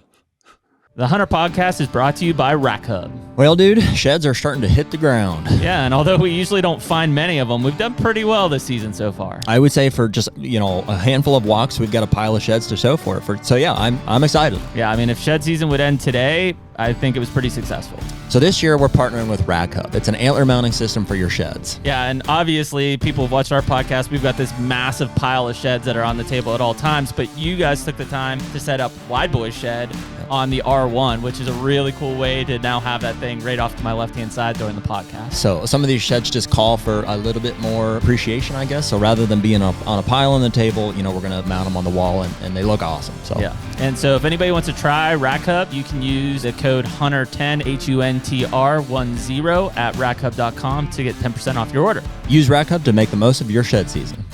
The HUNTR Podcast is brought to you by RackHub. Well, dude, sheds are starting to hit the ground. Yeah, and although we usually don't find many of them, we've done pretty well this season so far. I would say for just, a handful of walks, we've got a pile of sheds to show for it. So, yeah, I'm excited. Yeah, I mean, if shed season would end today, I think it was pretty successful. So this year, we're partnering with RackHub. It's an antler mounting system for your sheds. Yeah, and obviously, people have watched our podcast. We've got this massive pile of sheds that are on the table at all times, but you guys took the time to set up Wide Boy Shed on the R1, which is a really cool way to now have that thing right off to my left-hand side during the podcast. So some of these sheds just call for a little bit more appreciation, I guess. So rather than being on a pile on the table, we're going to mount them on the wall, and they look awesome. So yeah. And so if anybody wants to try RackHub, you can use the code HUNTR10, HUNTR10 at RackHub.com to get 10% off your order. Use RackHub to make the most of your shed season.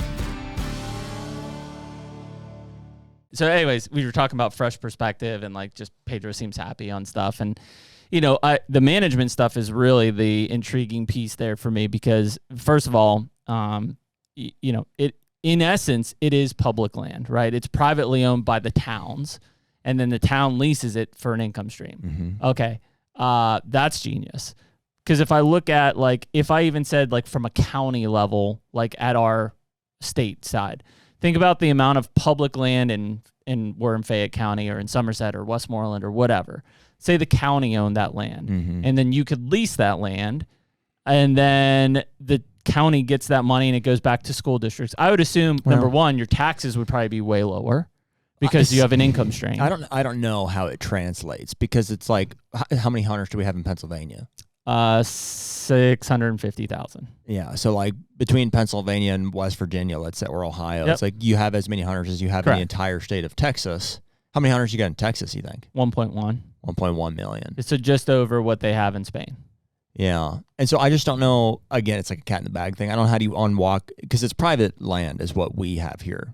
So anyways, we were talking about fresh perspective, and just Pedro seems happy on stuff. And, the management stuff is really the intriguing piece there for me because, first of all, it in essence, it is public land, right? It's privately owned by the towns, and then the town leases it for an income stream. Mm-hmm. Okay. That's genius. Because if I look at, if I even said, from a county level, at our state side, think about the amount of public land in we're in Fayette County or in Somerset or Westmoreland or whatever. Say the county owned that land, and then you could lease that land, and then the county gets that money and it goes back to school districts. I would assume, number one, your taxes would probably be way lower because you have an income stream. I don't know how it translates because it's how many hunters do we have in Pennsylvania? 650,000. Yeah, so between Pennsylvania and West Virginia, let's say, or Ohio, it's you have as many hunters as you have in the entire state of Texas. How many hunters you got in Texas, you think? 1.1. 1.1 million. So just over what they have in Spain. Yeah, and so I just don't know. Again, it's like a cat in the bag thing. I don't know how do you unwalk because it's private land is what we have here.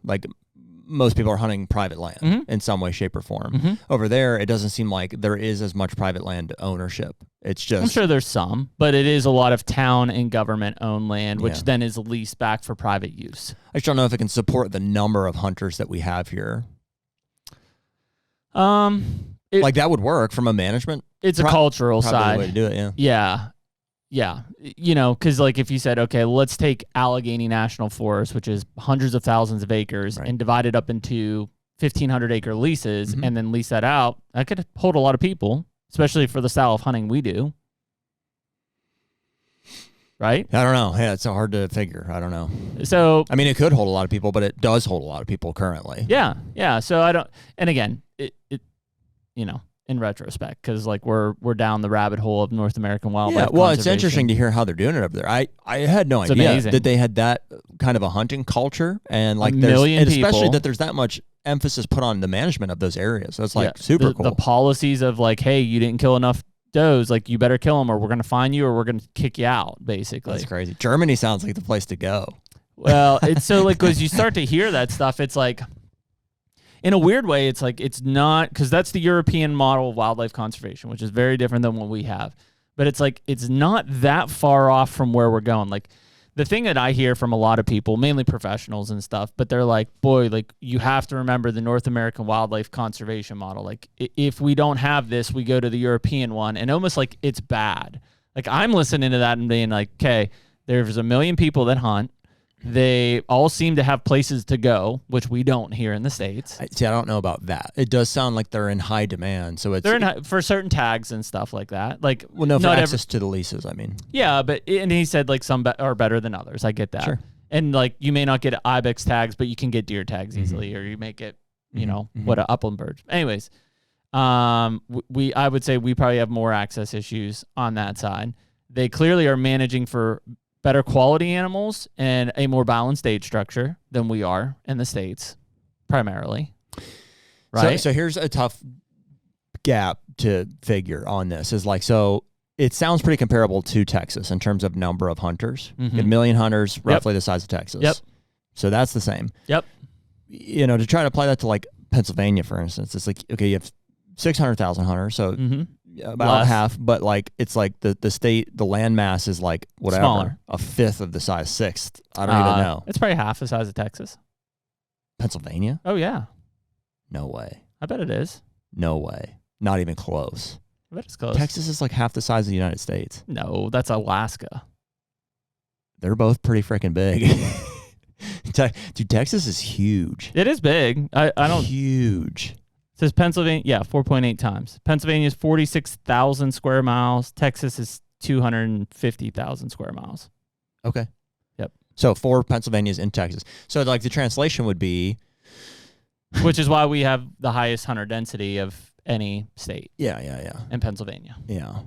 most people are hunting private land in some way, shape, or form. Over there, it doesn't seem like there is as much private land ownership. It's just... I'm sure there's some, but it is a lot of town and government-owned land, which then is leased back for private use. I just don't know if it can support the number of hunters that we have here. Like, that would work from a management... It's a cultural side. The way to do it, Yeah. You know, because like if you said, okay, let's take Allegheny National Forest, which is hundreds of thousands of acres, and divide it up into 1,500 acre leases and then lease that out, that could hold a lot of people, especially for the style of hunting we do. Right? I don't know. Yeah, it's so hard to figure. I don't know. So, I mean, it could hold a lot of people, but it does hold a lot of people currently. Yeah. So I don't, and again, it you know, in retrospect, because like we're down the rabbit hole of North American wildlife. Yeah, well, it's interesting to hear how they're doing it over there. I had no idea that they had that kind of a hunting culture, and like especially that there's that much emphasis put on the management of those areas. So it's like super cool. The policies of like, hey, you didn't kill enough does, like you better kill them, or we're gonna fine you, or we're gonna kick you out. Basically, that's crazy. Germany sounds like the place to go. Well, it's so like because you start to hear that stuff, it's like. In a weird way, it's like it's not, because that's the European model of wildlife conservation, which is very different than what we have. But it's like it's not that far off from where we're going. Like the thing that I hear from a lot of people, mainly professionals and stuff, but they're like, boy, like you have to remember the North American wildlife conservation model. Like if we don't have this, we go to the European one, and almost like it's bad. Like I'm listening to that and being like, okay, there's 1 million people that hunt. They all seem to have places to go, which we don't here in the States. See, I don't know about that. It does sound like they're in high demand. So they're for certain tags and stuff like that. Like, well, no, for access to the leases, I mean. Yeah, and he said like some are better than others. I get that. Sure. And like you may not get ibex tags, but you can get deer tags easily, or you may get, you know, what a upland bird. Anyways, I would say we probably have more access issues on that side. They clearly are managing for better quality animals and a more balanced age structure than we are in the States, primarily. Right. So here's a tough gap to figure on this. Is like, so it sounds pretty comparable to Texas in terms of number of hunters. 1 million hunters, roughly the size of Texas. Yep. So that's the same. Yep. You know, to try to apply that to like Pennsylvania, for instance, it's like, okay, you have 600,000 hunters, so about half, but like it's like the state, the land mass is like whatever, smaller. A fifth of the size, sixth. I don't even know. It's probably half the size of Texas. Pennsylvania? Oh yeah. No way. I bet it is. No way. Not even close. I bet it's close. Texas is like half the size of the United States. No, that's Alaska. They're both pretty freaking big. Dude, Texas is huge. It is big. I don't. Huge. It says Pennsylvania, 4.8 times. Pennsylvania is 46,000 square miles. Texas is 250,000 square miles. Okay. Yep. So 4 Pennsylvanias in Texas. So like the translation would be... Which is why we have the highest hunter density of any state. Yeah. In Pennsylvania. Yeah.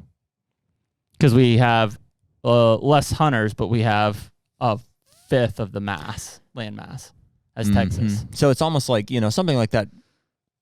Because we have less hunters, but we have a fifth of the land mass as Texas. So it's almost like, you know, something like that.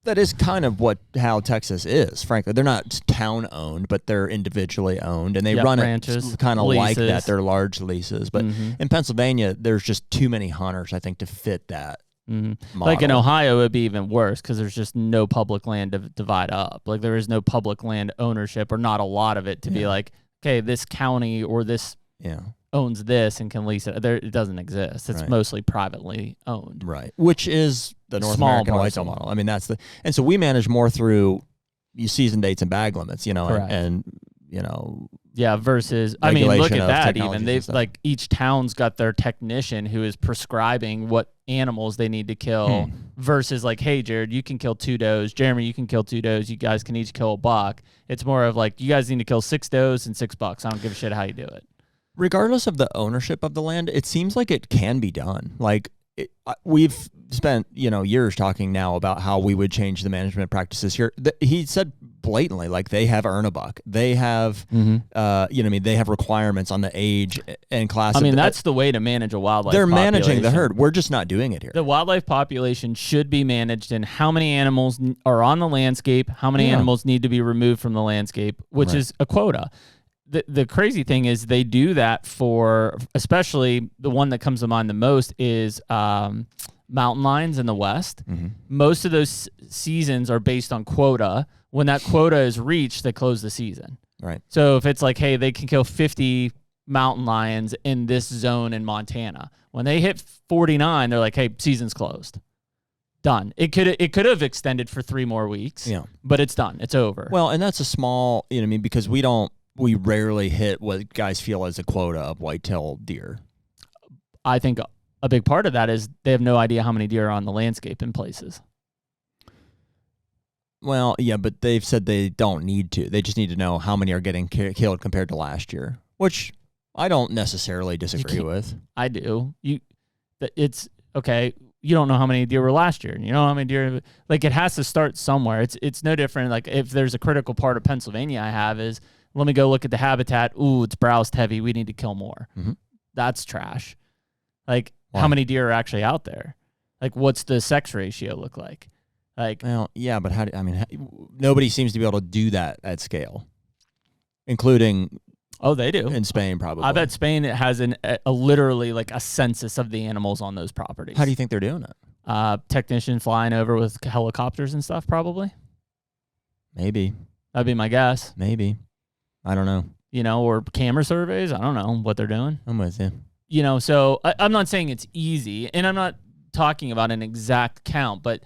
That is kind of how Texas is, frankly. They're not town-owned, but they're individually owned, and they run ranches, it kind of like that. They're large leases. But in Pennsylvania, there's just too many hunters, I think, to fit that model. Like in Ohio, it would be even worse because there's just no public land to divide up. Like there is no public land ownership, or not a lot of it to be like, okay, this county or this owns this and can lease it. It doesn't exist. It's mostly privately owned. Right. Which is the North American whitetail model. I mean, and so we manage more through season dates and bag limits, you know, and you know. Yeah, versus, I mean, look at that even. They've like each town's got their technician who is prescribing what animals they need to kill versus like, hey, Jared, you can kill 2 does. Jeremy, you can kill 2 does. You guys can each kill a buck. It's more of like, you guys need to kill 6 does and 6 bucks. I don't give a shit how you do it. Regardless of the ownership of the land, it seems like it can be done. Like we've spent, years talking now about how we would change the management practices here. He said blatantly, like they have earn a buck. They have, they have requirements on the age and class. I mean, that's the way to manage a wildlife population. They're managing the herd. We're just not doing it here. The wildlife population should be managed in how many animals are on the landscape, how many animals need to be removed from the landscape, which is a quota. The crazy thing is they do that for, especially the one that comes to mind the most is mountain lions in the West. Mm-hmm. Most of those seasons are based on quota. When that quota is reached, they close the season. Right. So if it's like, hey, they can kill 50 mountain lions in this zone in Montana. When they hit 49, they're like, hey, season's closed. Done. It could have extended for 3 more weeks. Yeah. But it's done. It's over. Well, and that's a small, you know what I mean, because we rarely hit what guys feel as a quota of whitetail deer. I think a big part of that is they have no idea how many deer are on the landscape in places. Well, yeah, but they've said they don't need to. They just need to know how many are getting killed compared to last year, which I don't necessarily disagree with. I do. It's okay. You don't know how many deer were last year, and you know how many deer. Like, it has to start somewhere. It's no different. Like, if there's a critical part of Pennsylvania I have is, let me go look at the habitat. Ooh, it's browsed heavy. We need to kill more. Mm-hmm. That's trash. Like, Why? How many deer are actually out there? Like, what's the sex ratio look like? Like, well, yeah, but nobody seems to be able to do that at scale, including. Oh, they do. In Spain, probably. I bet Spain has a literally like a census of the animals on those properties. How do you think they're doing it? Technician flying over with helicopters and stuff, probably. Maybe. That'd be my guess. Maybe. I don't know. You know, or camera surveys. I don't know what they're doing. I'm with you. You know, so I'm not saying it's easy, and I'm not talking about an exact count, but,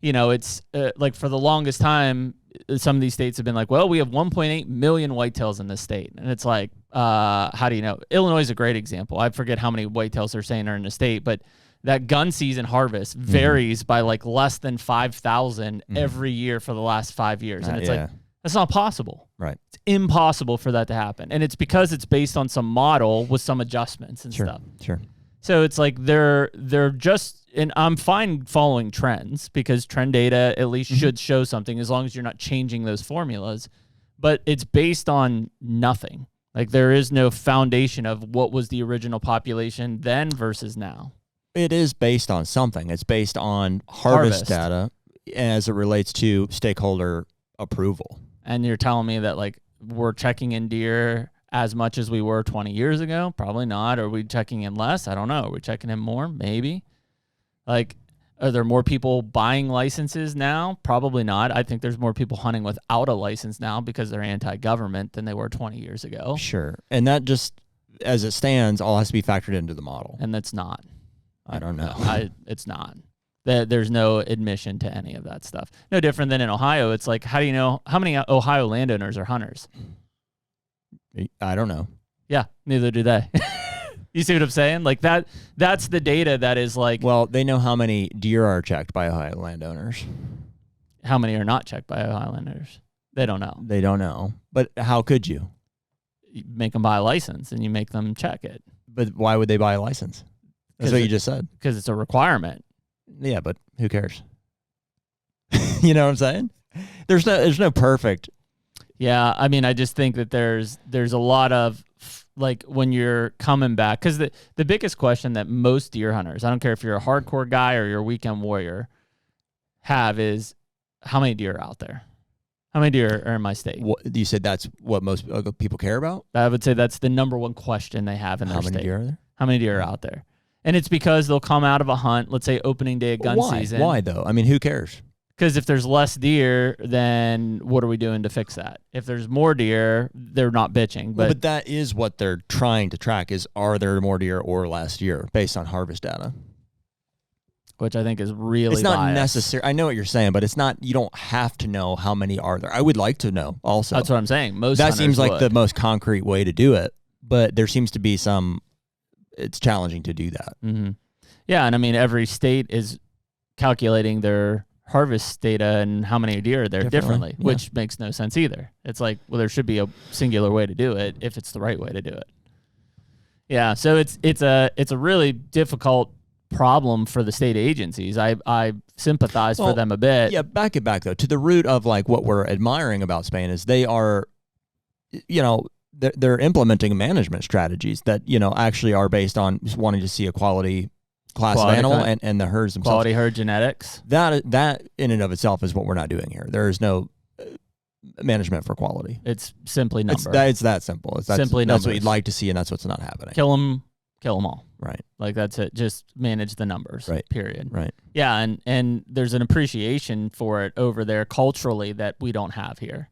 you know, it's like for the longest time, some of these states have been like, well, we have 1.8 million whitetails in this state. And it's like, how do you know? Illinois is a great example. I forget how many whitetails they're saying are in the state, but that gun season harvest varies by like less than 5,000 every year for the last 5 years. And it's like, that's not possible. Right. It's impossible for that to happen. And it's because it's based on some model with some adjustments and stuff. Sure. So it's like they're just, and I'm fine following trends because trend data at least should show something as long as you're not changing those formulas. But it's based on nothing. Like, there is no foundation of what was the original population then versus now. It is based on something. It's based on harvest data as it relates to stakeholder approval. And you're telling me that, like, we're checking in deer as much as we were 20 years ago? Probably not. Are we checking in less? I don't know. Are we checking in more? Maybe. Like, are there more people buying licenses now? Probably not. I think there's more people hunting without a license now because they're anti-government than they were 20 years ago. Sure. And that just, as it stands, all has to be factored into the model. And that's not. I don't know. It's not. There's no admission to any of that stuff. No different than in Ohio. It's like, how do you know how many Ohio landowners are hunters? I don't know. Yeah, neither do they. You see what I'm saying? Like, that's the data that is like... Well, they know how many deer are checked by Ohio landowners. How many are not checked by Ohio landowners? They don't know. They don't know. But how could you? You make them buy a license and you make them check it. But why would they buy a license? That's what you just said. Because it's a requirement. Yeah, but who cares? You know what I'm saying? There's no perfect. Yeah, I mean, I just think that there's a lot of, like, when you're coming back, because the biggest question that most deer hunters, I don't care if you're a hardcore guy or you're a weekend warrior, have is, how many deer are out there? How many deer are in my state? You said that's what most people care about? I would say that's the number one question they have in their state. How many deer are there? How many deer are out there? And it's because they'll come out of a hunt, let's say opening day of gun season. Why, though? I mean, who cares? Because if there's less deer, then what are we doing to fix that? If there's more deer, they're not bitching. But that is what they're trying to track is, are there more deer or less deer based on harvest data? Which I think is really It's not biased. necessary. I know what you're saying, but it's not, you don't have to know how many are there. I would like to know also. That's what I'm saying. That seems like the most concrete way to do it, but there seems to be it's challenging to do that. Mm-hmm. Yeah, and I mean, every state is calculating their harvest data and how many deer are there differently, which makes no sense either. It's like, well, there should be a singular way to do it if it's the right way to do it. Yeah, so it's a really difficult problem for the state agencies. I sympathize for them a bit. Yeah, back it back though to the root of like what we're admiring about Spain is they are, you know, they're implementing management strategies that, you know, actually are based on wanting to see a quality class of animal and the herds themselves. Quality herd genetics. That in and of itself is what we're not doing here. There is no management for quality. It's simply number. It's that simple. That's simply numbers. That's what numbers. you'd like to see, and that's what's not happening. Kill them kill them all. Right. Like that's it. Just manage the numbers. Right. Period. Right. Yeah, and there's an appreciation for it over there culturally that we don't have here.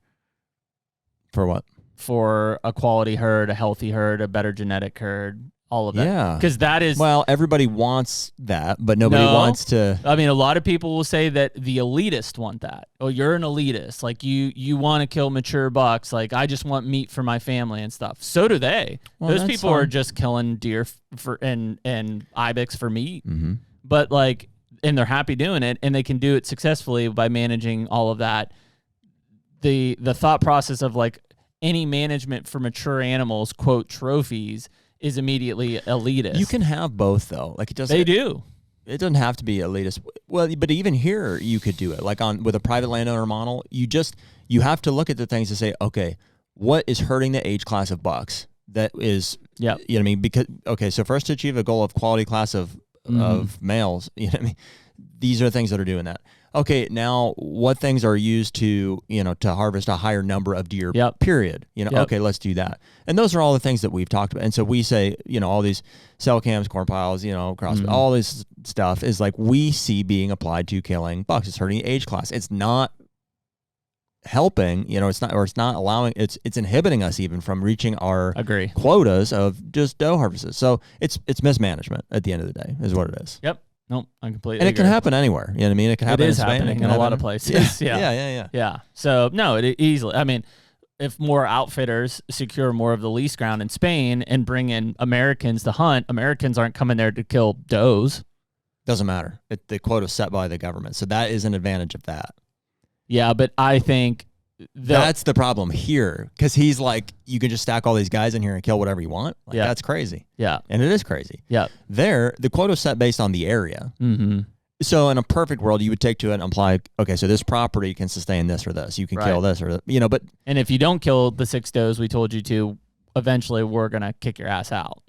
For what? For a quality herd, a healthy herd, a better genetic herd, all of that. Yeah. Because that is... Well, everybody wants that, but nobody wants to... I mean, a lot of people will say that the elitist want that. Oh, you're an elitist. Like, you want to kill mature bucks. Like, I just want meat for my family and stuff. So do they. Well, those people are just killing deer and ibex for meat. Mm-hmm. But, like, and they're happy doing it, and they can do it successfully by managing all of that. The thought process of, like, any management for mature animals, quote, trophies, is immediately elitist. You can have both, though. Like, it doesn't... They do. It doesn't have to be elitist. Well, but even here, you could do it. Like with a private landowner model, you have to look at the things to say, okay, what is hurting the age class of bucks? That is, you know what I mean? Because, okay, so for us to achieve a goal of quality class of males, you know what I mean? These are the things that are doing that. Okay, now what things are used to, to harvest a higher number of deer, period. Okay, let's do that. And those are all the things that we've talked about. And so we say, all these cell cams, corn piles, all this stuff is like we see being applied to killing bucks. It's hurting the age class. It's not helping, it's not allowing, it's inhibiting us even from reaching our quotas of just doe harvests. So it's mismanagement at the end of the day is what it is. Yep. Nope, I completely And it agree. can happen anywhere. You know what I mean? It can happen in Spain. It is happening in a lot of places. Yeah. So, no, it easily. I mean, if more outfitters secure more of the lease ground in Spain and bring in Americans to hunt, Americans aren't coming there to kill does. Doesn't matter. The quota is set by the government. So that is an advantage of that. Yeah, but I think... That's the problem here, because he's like, you can just stack all these guys in here and kill whatever you want. Like, that's crazy. Yeah. And it is crazy. Yeah. There, the quota is set based on the area. Mm-hmm. So in a perfect world, you would take to it and apply, okay, so this property can sustain this or this. You can kill this or, but... And if you don't kill the 6 does we told you to, eventually we're going to kick your ass out,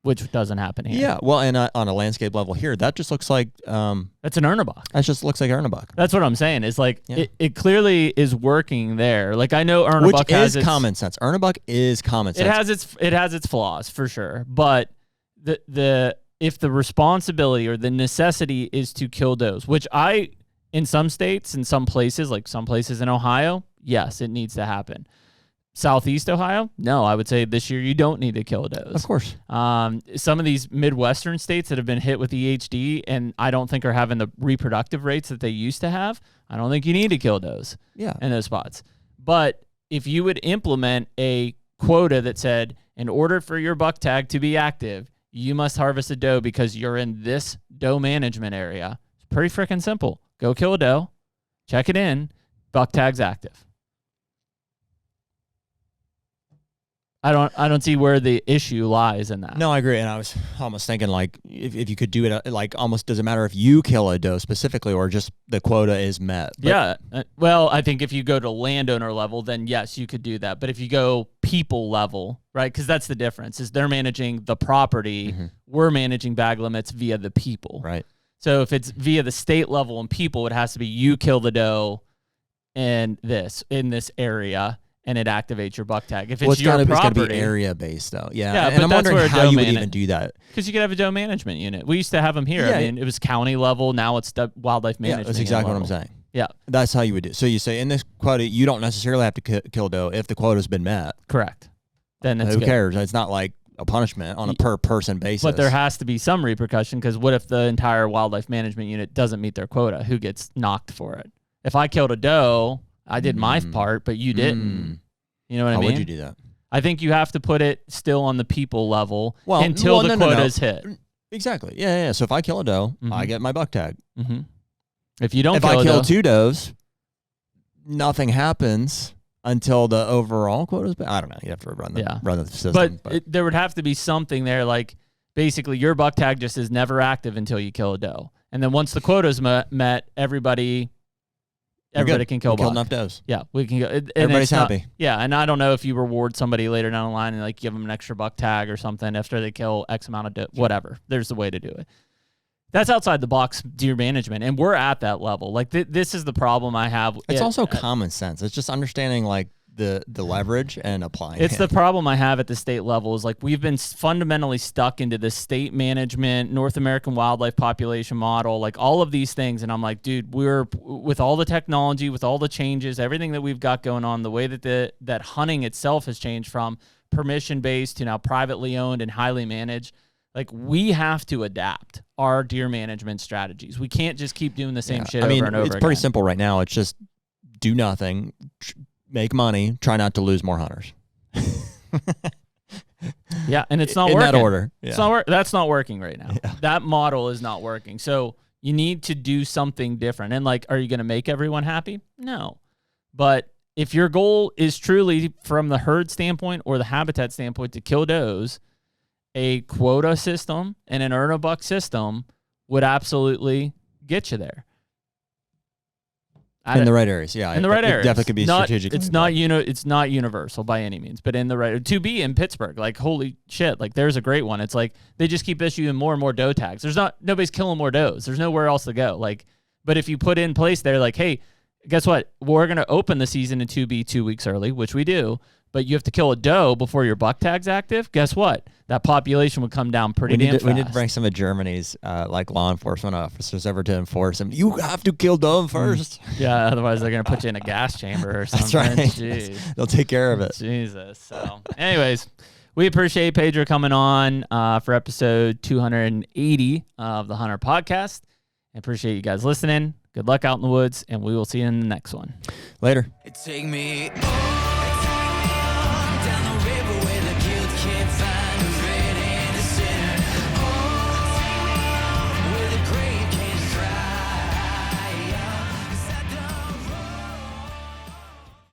which doesn't happen here. Yeah, well, and on a landscape level here, that just looks like... that's an Ernebuck. That just looks like Ernebuck. That's what I'm saying. It's like, it clearly is working there. Like, I know Ernebuck has its... common sense. Ernebuck is common sense. It has its flaws, for sure. But if the responsibility or the necessity is to kill does, which in some states, in some places, like some places in Ohio, yes, it needs to happen. Southeast Ohio? No, I would say this year you don't need to kill does. Of course. Some of these Midwestern states that have been hit with EHD and I don't think are having the reproductive rates that they used to have, I don't think you need to kill does in those spots. But if you would implement a quota that said, in order for your buck tag to be active, you must harvest a doe because you're in this doe management area. It's pretty freaking simple. Go kill a doe, check it in, buck tag's active. I don't see where the issue lies in that. No, I agree. And I was almost thinking, like, if you could do it, like, almost doesn't matter if you kill a doe specifically or just the quota is met. But well, I think if you go to landowner level, then yes, you could do that. But if you go people level, right, because that's the difference, is they're managing the property. Mm-hmm. We're managing bag limits via the people. Right. So if it's via the state level and people, it has to be you kill the doe in this area. And it activates your buck tag. If it's your property, it's got to be area based, though. Yeah, and I'm wondering how you would even do that. Because you could have a doe management unit. We used to have them here. I mean, it was county level. Now it's the wildlife management. Yeah, that's exactly what I'm saying. Yeah, that's how you would do it. So you say in this quota, you don't necessarily have to kill doe if the quota's been met. Correct. Then it's who cares? It's not like a punishment on a per person basis. But there has to be some repercussion, because what if the entire wildlife management unit doesn't meet their quota? Who gets knocked for it? If I killed a doe, I did my part, but you didn't. You know what I mean? How would you do that? I think you have to put it still on the people level until the quota is hit. Exactly. Yeah. So if I kill a doe, I get my buck tag. Mm-hmm. If you don't, if I kill 2 does, nothing happens until the overall quota is. I don't know. You have to run the system. But there would have to be something there, like basically your buck tag just is never active until you kill a doe, and then once the quota is met, everybody can kill buck. Enough does. Yeah, we can go. Everybody's happy. Yeah, and I don't know if you reward somebody later down the line and like give them an extra buck tag or something after they kill X amount of whatever. There's a way to do it. That's outside the box deer management, and we're at that level. Like this is the problem I have. It's also common sense. It's just understanding like the leverage and applying It's the problem I have at the state level is like we've been fundamentally stuck into the state management, North American wildlife population model, like all of these things. And I'm like, dude, we're with all the technology, with all the changes, everything that we've got going on, the way that that hunting itself has changed from permission-based to now privately owned and highly managed. Like we have to adapt our deer management strategies. We can't just keep doing the same shit over and over again. It's pretty simple right now. It's just do nothing, make money, try not to lose more hunters. Yeah, and it's not in working. that order. Yeah. It's not that's not working right now. Yeah. That model is not working. So you need to do something different. And like, are you going to make everyone happy? No. But if your goal is truly from the herd standpoint or the habitat standpoint to kill does, a quota system and an earn a buck system would absolutely get you there. In the right areas, yeah. In the right areas. It definitely could be strategic. It's not universal by any means, but in the right. To be in Pittsburgh, like holy shit, like there's a great one. It's like they just keep issuing more and more doe tags. Nobody's killing more does. There's nowhere else to go. Like, but if you put in place there, like, hey, guess what? We're gonna open the season in 2B 2 weeks early, which we do. But you have to kill a doe before your buck tag's active. Guess what? That population would come down pretty damn fast. We need to bring some of Germany's like law enforcement officers over to enforce them. You have to kill doe first. Yeah, otherwise they're gonna put you in a gas chamber or something. That's right. Jeez. They'll take care of it. Jesus. So, anyways, we appreciate Pedro coming on for episode 280 of the HUNTR Podcast. I appreciate you guys listening. Good luck out in the woods, and we will see you in the next one. Later. Take me